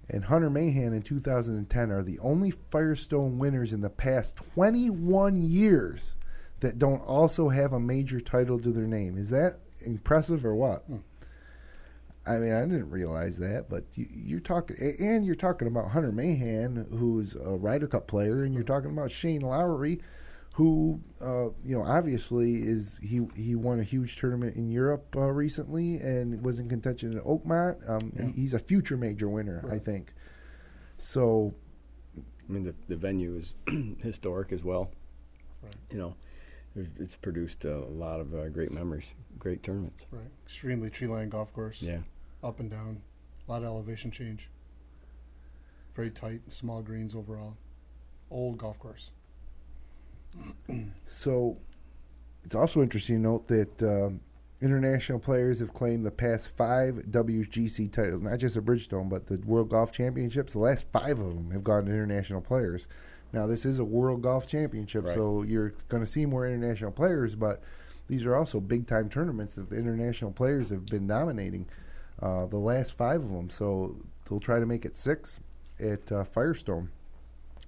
and Hunter Mahan in 2010 are the only Firestone winners in the past 21 years that don't also have a major title to their name. Is that impressive or what? I mean, I didn't realize that, but you're talking about Hunter Mahan, who's a Ryder Cup player, and you're talking about Shane Lowry, who, obviously he won a huge tournament in Europe recently and was in contention at Oakmont. He's a future major winner, I think. So, I mean, the venue is historic as well. Right. It's produced a lot of great memories, great tournaments. Right. Extremely tree-lined golf course. Yeah. Up and down. A lot of elevation change. Very tight, small greens overall. Old golf course. So it's also interesting to note that international players have claimed the past 5 WGC titles, not just the Bridgestone, but the World Golf Championships. The last 5 of them have gone to international players. Now, this is a World Golf Championship, so you're going to see more international players, but these are also big-time tournaments that the international players have been dominating, the last 5 of them. So they'll try to make it 6 at Firestone.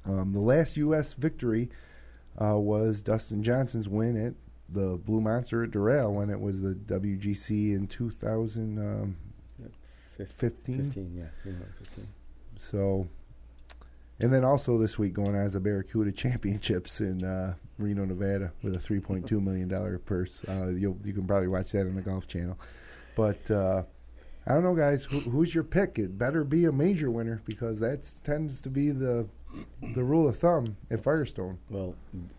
The last U.S. victory was Dustin Johnson's win at the Blue Monster at Doral when it was the WGC in 2000. 15? 15, yeah. 15. So, and then also this week going on is the Barracuda Championships in Reno, Nevada, with a $3.2 million purse. You can probably watch that on the Golf Channel. But I don't know, guys. Who's your pick? It better be a major winner, because that tends to be the rule of thumb at Firestone. Well,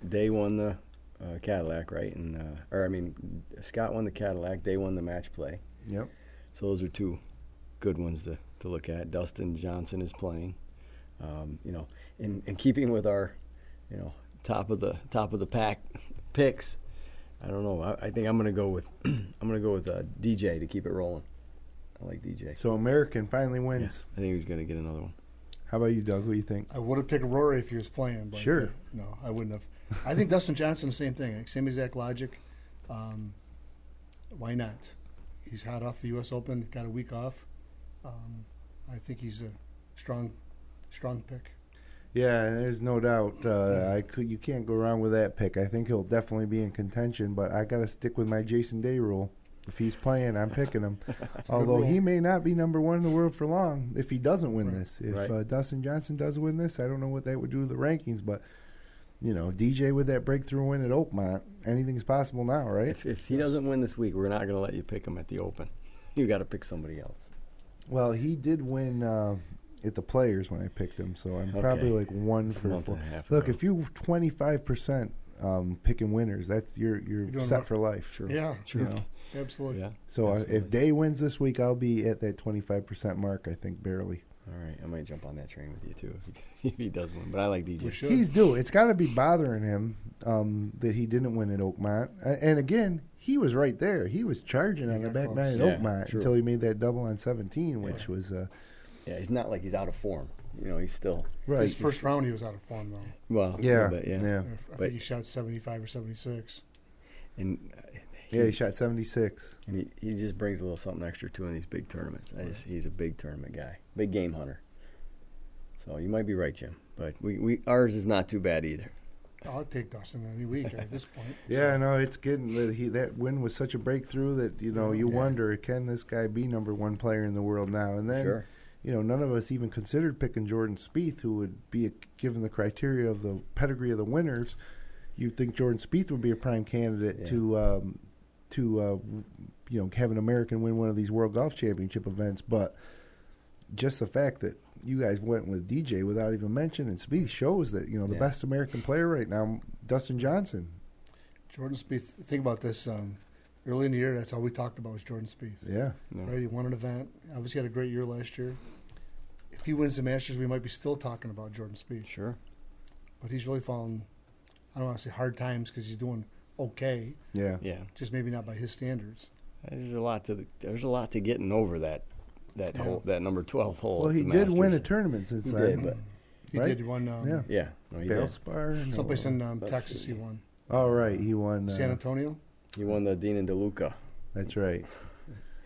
Day won the Cadillac, right? And Scott won the Cadillac. Day won the match play. Yep. So those are two good ones to look at. Dustin Johnson is playing. In keeping with our, top of the pack picks. I don't know. I think I'm gonna go with DJ to keep it rolling. I like DJ. So American finally wins. Yeah, I think he's gonna get another one. How about you, Doug? Who do you think? I would have picked Rory if he was playing, but sure. No, I wouldn't have. I think Dustin Johnson, the same thing. Same exact logic. Why not? He's hot off the U.S. Open. Got a week off. I think he's a strong pick. Yeah, there's no doubt. You can't go wrong with that pick. I think he'll definitely be in contention, but I got to stick with my Jason Day rule. If he's playing, I'm picking him. Although he may not be number one in the world for long if he doesn't win this. If Dustin Johnson does win this, I don't know what that would do to the rankings, but DJ with that breakthrough win at Oakmont, anything's possible now, right? If he doesn't win this week, we're not going to let you pick him at the Open. You got to pick somebody else. Well, he did win at the Players when I picked him, so I'm probably like 1 for 4. Look, if you're 25% picking winners, that's you're set for life. Sure. Yeah, true. Absolutely. Yeah. So absolutely. If Day wins this week, I'll be at that 25% mark. I think barely. All right, I might jump on that train with you too if he does win. But I like DJ. He's due. It's got to be bothering him that he didn't win at Oakmont. And again, he was right there. He was charging on the back nine at Oakmont until he made that double on 17, which was. He's not like he's out of form. He's still right. His first round, he was out of form though. Well, I think he shot 75 or 76. And he shot 76. And he just brings a little something extra too in these big tournaments. He's a big tournament guy, big game hunter. So you might be right, Jim. But ours is not too bad either. I'll take Dustin any week at this point. Yeah, no, it's getting that win was such a breakthrough that you wonder, can this guy be number one player in the world now? And then none of us even considered picking Jordan Spieth, who would be given the criteria of the pedigree of the winners. You'd think Jordan Spieth would be a prime candidate to have an American win one of these World Golf Championship events, but just the fact that you guys went with DJ without even mentioning Spieth shows that the best American player right now, Dustin Johnson. Jordan Spieth. Think about this. Early in the year, that's all we talked about was Jordan Spieth. Yeah. Right. He won an event. Obviously, had a great year last year. If he wins the Masters, we might be still talking about Jordan Spieth. Sure. But he's really fallen. I don't want to say hard times because he's doing okay. Yeah. Yeah. Just maybe not by his standards. There's a lot to getting over that hole, that number 12 hole. Well, he did win a tournament since then. But he did. He won. Valspar. Someplace in Texas, he won. Oh, right. He won. San Antonio. He won the Dean and DeLuca. That's right.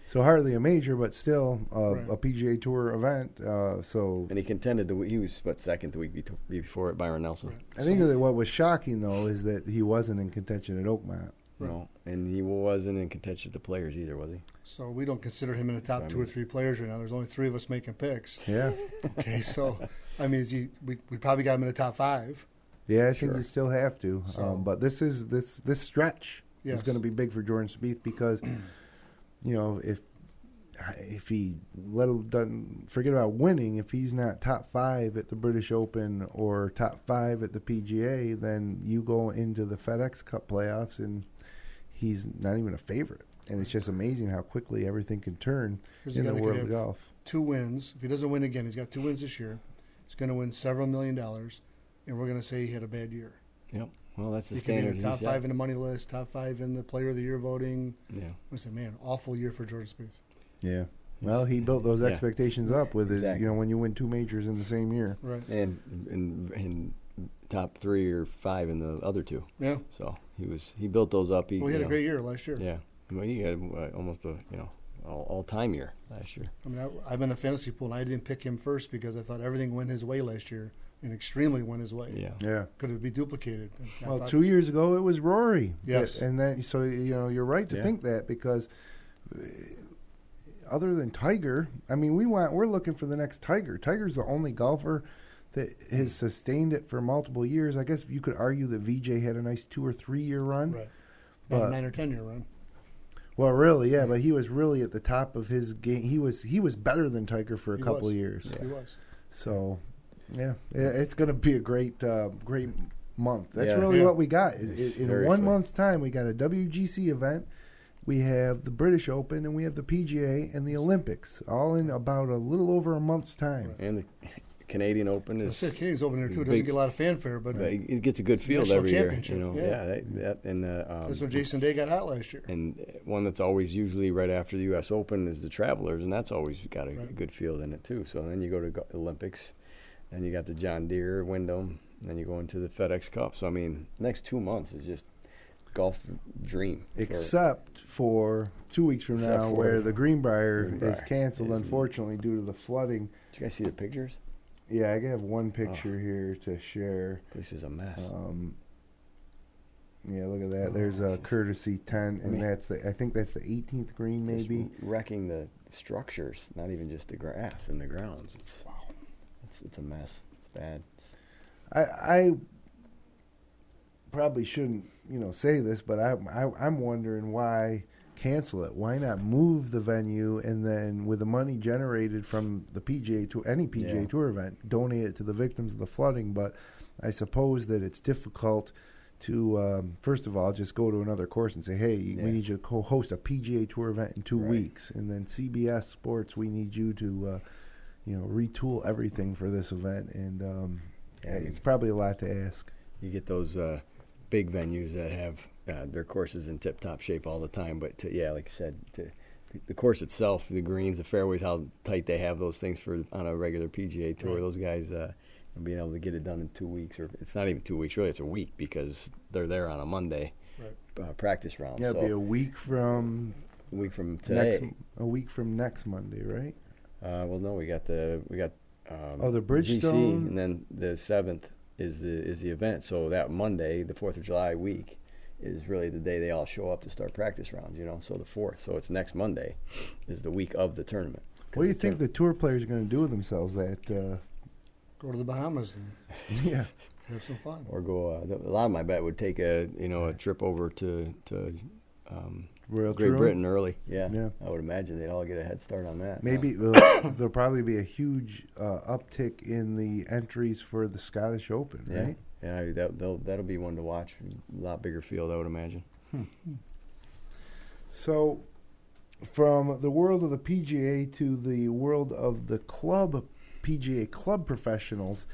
So hardly a major, but still a PGA Tour event. And he contended. He was second the week before at Byron Nelson. Right. I think that what was shocking though is that he wasn't in contention at Oakmont. Right. No, and he wasn't in contention at the Players either, was he? So we don't consider him in the top 2 or 3 players right now. There's only 3 of us making picks. Yeah. Okay, so we probably got him in the top 5. Yeah, I think you still have to. But this stretch is going to be big for Jordan Spieth because, if he doesn't forget about winning, if he's not top 5 at the British Open or top 5 at the PGA, then you go into the FedEx Cup playoffs and he's not even a favorite. And it's just amazing how quickly everything can turn in the world of golf. 2 wins. If he doesn't win again, he's got 2 wins this year. He's going to win several $1 million, and we're going to say he had a bad year. Yep. Well, that's the he standard. He can be top 5 in the money list, top 5 in the Player of the Year voting. Yeah. I said, man, awful year for Jordan Spieth. Yeah. Well, he built those expectations up with his, when you win 2 majors in the same year. Right. And top 3 or 5 in the other 2. Yeah. So he built those up. He had a great year last year. Yeah. Well, he had almost a all-time year last year. I mean, I've been a fantasy pool, and I didn't pick him first because I thought everything went his way last year, and extremely went his way. Yeah. Yeah. Could it be duplicated? Well, 2 years ago it was Rory. Yes. And then, so you're right to think that because other than Tiger, I mean, we're looking for the next Tiger. Tiger's the only golfer that has sustained it for multiple years. I guess you could argue that VJ had a nice 2 or 3 year run. Right. But a 9 or 10 year run. Well, really, yeah, but he was really at the top of his game. He was better than Tiger for a couple of years. Yeah. He was. So, yeah, it's going to be a great month. That's really what we got. In 1 month's time, we got a WGC event. We have the British Open, and we have the PGA and the Olympics, all in about a little over a month's time. And the Canadian Open is. The Canadian's Open there too. It doesn't get a lot of fanfare, but it gets a good field every year. You know, that's when Jason Day got hot last year. And one that's always usually right after the U.S. Open is the Travelers, and that's always got a good field in it too. So then you go to Olympics, and you got the John Deere, Wyndham, and then you go into the FedEx Cup. So I mean, next 2 months is just golf dream. Except for 2 weeks from now, where the Greenbrier is canceled, unfortunately, due to the flooding. Did you guys see the pictures? Yeah, I have one picture here to share. This is a mess. Yeah, look at that. There's a courtesy tent, and I think that's the 18th green, maybe. Just wrecking the structures, not even just the grass and the grounds. It's a mess. It's bad. I probably shouldn't, say this, but I'm wondering why cancel it. Why not move the venue and then, with the money generated from the PGA Tour, any PGA Tour event, donate it to the victims of the flooding? But I suppose that it's difficult to, first of all, just go to another course and say, hey, we need you to co-host a PGA Tour event in 2 weeks. And then CBS Sports, we need you to, retool everything for this event. And it's probably a lot to ask. You get those big venues that have their courses in tip-top shape all the time, but like you said, the course itself, the greens, the fairways, how tight they have those things on a regular PGA Tour, those guys being able to get it done in 2 weeks, or it's not even 2 weeks, really, it's a week, because they're there on a Monday practice round. Yeah, it'll be a week from today. A week from next Monday, right? Well, no, we got the Bridgestone, GC, and then the 7th is the event. So that Monday, the 4th of July week, is really the day they all show up to start practice rounds. So the 4th. So it's next Monday, is the week of the tournament. What do you think the tour players are going to do with themselves? Go to the Bahamas and have some fun, or go. A lot of my bet would take a trip over to Great Britain early. Yeah, I would imagine they'd all get a head start on that. Maybe there'll probably be a huge uptick in the entries for the Scottish Open, right? Yeah, that'll be one to watch. A lot bigger field, I would imagine. So, from the world of the PGA to the world of the PGA club professionals,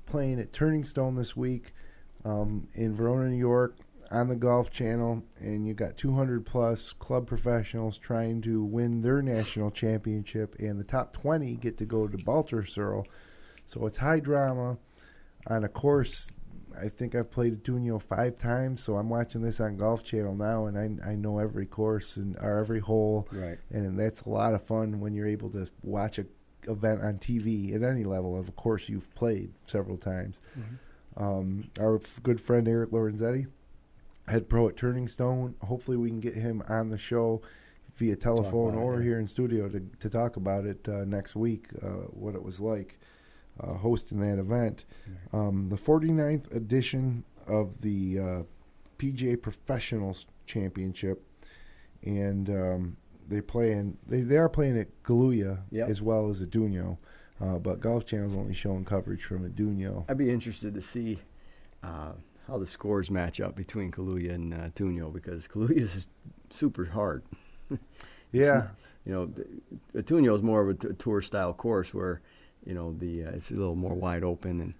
playing at Turning Stone this week in Verona, New York, on the Golf Channel, and you got 200-plus club professionals trying to win their national championship, and the top 20 get to go to Baltusrol. So it's high drama on a course. I think I've played at Dunio 5 times, so I'm watching this on Golf Channel now, and I know every course or every hole. Right. And that's a lot of fun when you're able to watch an event on TV at any level of a course you've played several times. Mm-hmm. Our good friend Eric Lorenzetti, head pro at Turning Stone. Hopefully we can get him on the show via telephone or here in studio to talk about it next week, what it was like hosting that event. The 49th edition of the PGA Professionals Championship, and they are playing at Kaluuya as well as at Dunio, but Golf Channel's only showing coverage from at Dunio. I'd be interested to see how the scores match up between Kaluuya and Dunio, because Kaluuya is super hard. Dunio is more of a tour style course where it's a little more wide open, and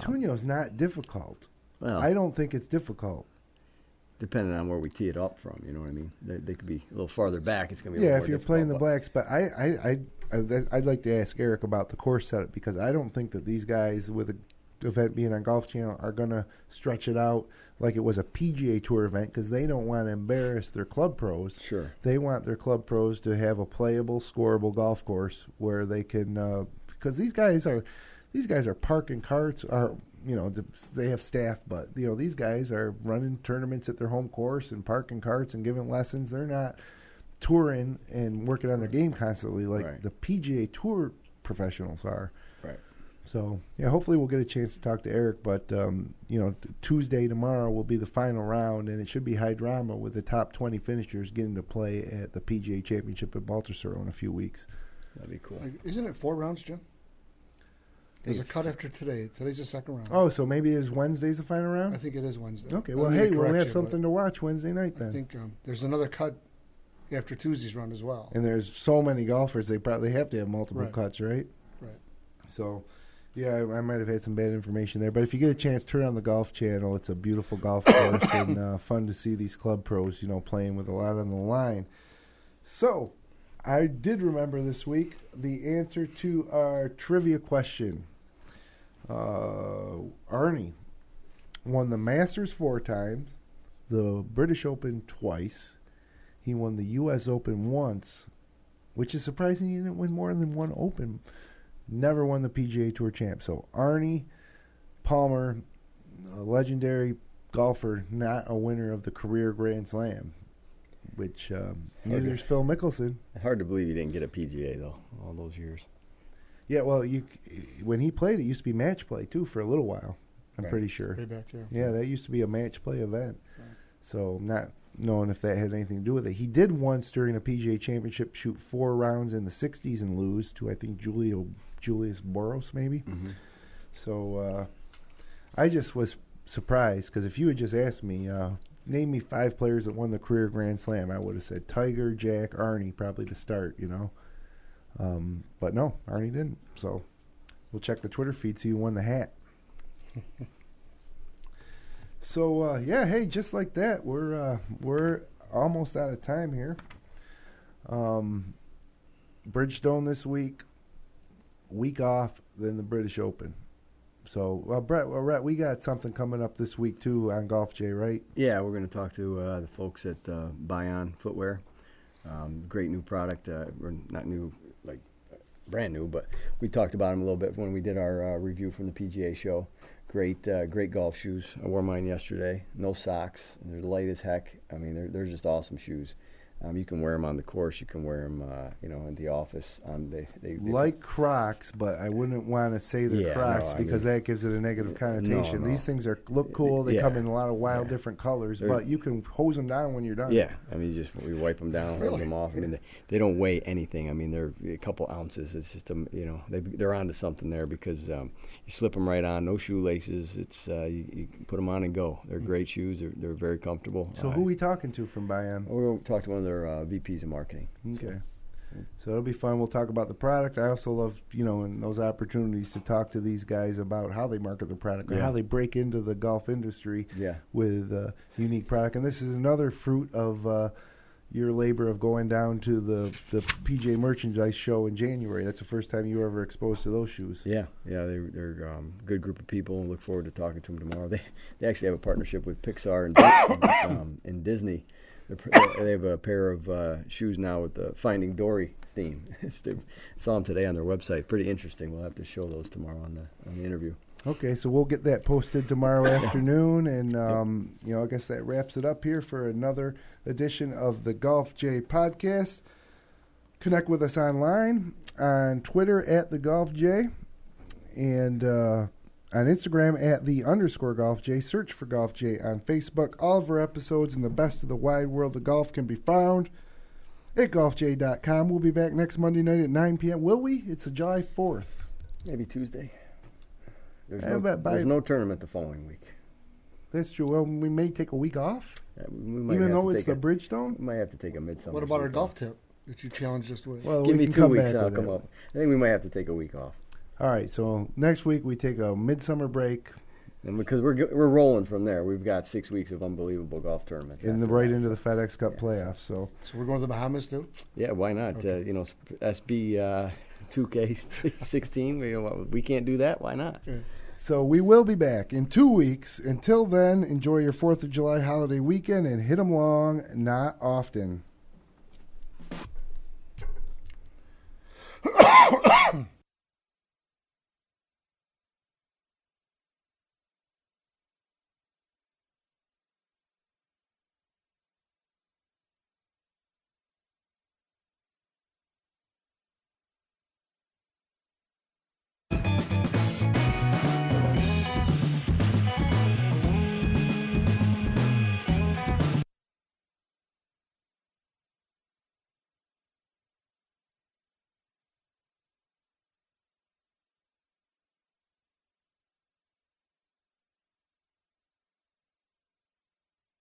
Dunio is not difficult. Well, I don't think it's difficult. Depending on where we tee it up from, you know what I mean. They could be a little farther back. It's going to be if you're playing the black spot. I'd like to ask Eric about the course setup, because I don't think that these guys with a event being on Golf Channel are going to stretch it out like it was a PGA Tour event, because they don't want to embarrass their club pros. Sure. They want their club pros to have a playable, scoreable golf course where they can because these guys are parking carts, or they have staff, but these guys are running tournaments at their home course and parking carts and giving lessons. They're touring and working on their game constantly like Right. the PGA Tour professionals are. Right. So, yeah, hopefully we'll get a chance to talk to Eric. But, Tuesday, tomorrow, will be the final round, and it should be high drama with the top 20 finishers getting to play at the PGA Championship at Baltusrol in a few weeks. That'd be cool. Isn't it 4 rounds, Jim? There's a cut after today. Today's the second round. Oh, so maybe it's Wednesday's the final round? I think it is Wednesday. Okay, I well, need hey, to we'll correct have you, something to watch Wednesday night but then. I think there's another cut after Tuesday's round as well. And there's so many golfers, they probably have to have multiple Right. cuts, right? Right. So, yeah, I might have had some bad information there. But if you get a chance, turn on the Golf Channel. It's a beautiful golf course and fun to see these club pros, playing with a lot on the line. So, I did remember this week the answer to our trivia question. Arnie won the Masters 4 times, the British Open twice. He won the U.S. Open once, which is surprising. He didn't win more than one Open. Never won the PGA Tour champ. So Arnie Palmer, a legendary golfer, not a winner of the career Grand Slam, which neither is Phil Mickelson. Hard to believe you didn't get a PGA, though, all those years. Yeah, well, when he played, it used to be match play, too, for a little while, I'm Right. pretty sure. Way back, yeah. Yeah, that used to be a match play event. Right. So not knowing if that had anything to do with it. He did once during a PGA Championship shoot 4 rounds in the 60s and lose to, I think, Julius Boros, maybe. Mm-hmm. So I just was surprised because if you had just asked me, name me 5 players that won the career Grand Slam, I would have said Tiger, Jack, Arnie, probably to start, But no, Arnie didn't. So we'll check the Twitter feed, see who won the hat. So, hey, just like that, we're almost out of time here. Bridgestone this week off, then the British Open. So, Rhett, we got something coming up this week, too, on Golf J, right? Yeah, we're going to talk to the folks at Bion Footwear. Great new product. Or not new, like brand new, but we talked about them a little bit when we did our review from the PGA show. Great golf shoes. I wore mine yesterday. No socks. They're light as heck. I mean, they're just awesome shoes. You can wear them on the course. You can wear them, in the office. They like Crocs, but I wouldn't want to say they're Crocs because that gives it a negative connotation. No. These things look cool. They come in a lot of wild different colors, They're, but you can hose them down when you're done. Yeah, I mean, we wipe them down, Really? hose them off. I mean, they don't weigh anything. I mean, they're a couple ounces. It's just they're onto something there because you slip them right on, no shoelaces. It's you put them on and go. They're great shoes. They're very comfortable. So who are we talking to from Bion? We'll talk to one of their VPs of marketing. Okay. So it'll be fun. We'll talk about the product. I also love, in those opportunities to talk to these guys about how they market their product or how they break into the golf industry with a unique product. And this is another fruit of your labor of going down to the PGA Merchandise Show in January. That's the first time you were ever exposed to those shoes. Yeah, they're a good group of people. Look forward to talking to them tomorrow. They actually have a partnership with Pixar and Disney. They have a pair of shoes now with the Finding Dory theme. Saw them today on their website. Pretty interesting. We'll have to show those tomorrow on the interview. Okay, so we'll get that posted tomorrow afternoon, and I guess that wraps it up here for another edition of the Golf J podcast. Connect with us online on Twitter at the Golf J, and on Instagram at @the_Golf J. Search for Golf J on Facebook. All of our episodes and the best of the wide world of golf can be found at golfj.com. We'll be back next Monday night at 9 p.m. Will we? It's July 4th. Maybe Tuesday. There's no tournament the following week. That's true. Well, we may take a week off, Even though it's the Bridgestone. We might have to take a midsummer. What about our golf tip that you challenged us with? Well, give me 2 weeks and I'll come up. I think we might have to take a week off. All right, so next week we take a midsummer break. And because we're rolling from there. We've got 6 weeks of unbelievable golf tournaments. Into the FedEx Cup playoffs. So we're going to the Bahamas too? Yeah, why not? Okay. SB 2K16, we can't do that. Why not? Yeah. So we will be back in 2 weeks. Until then, enjoy your 4th of July holiday weekend and hit 'em long, not often.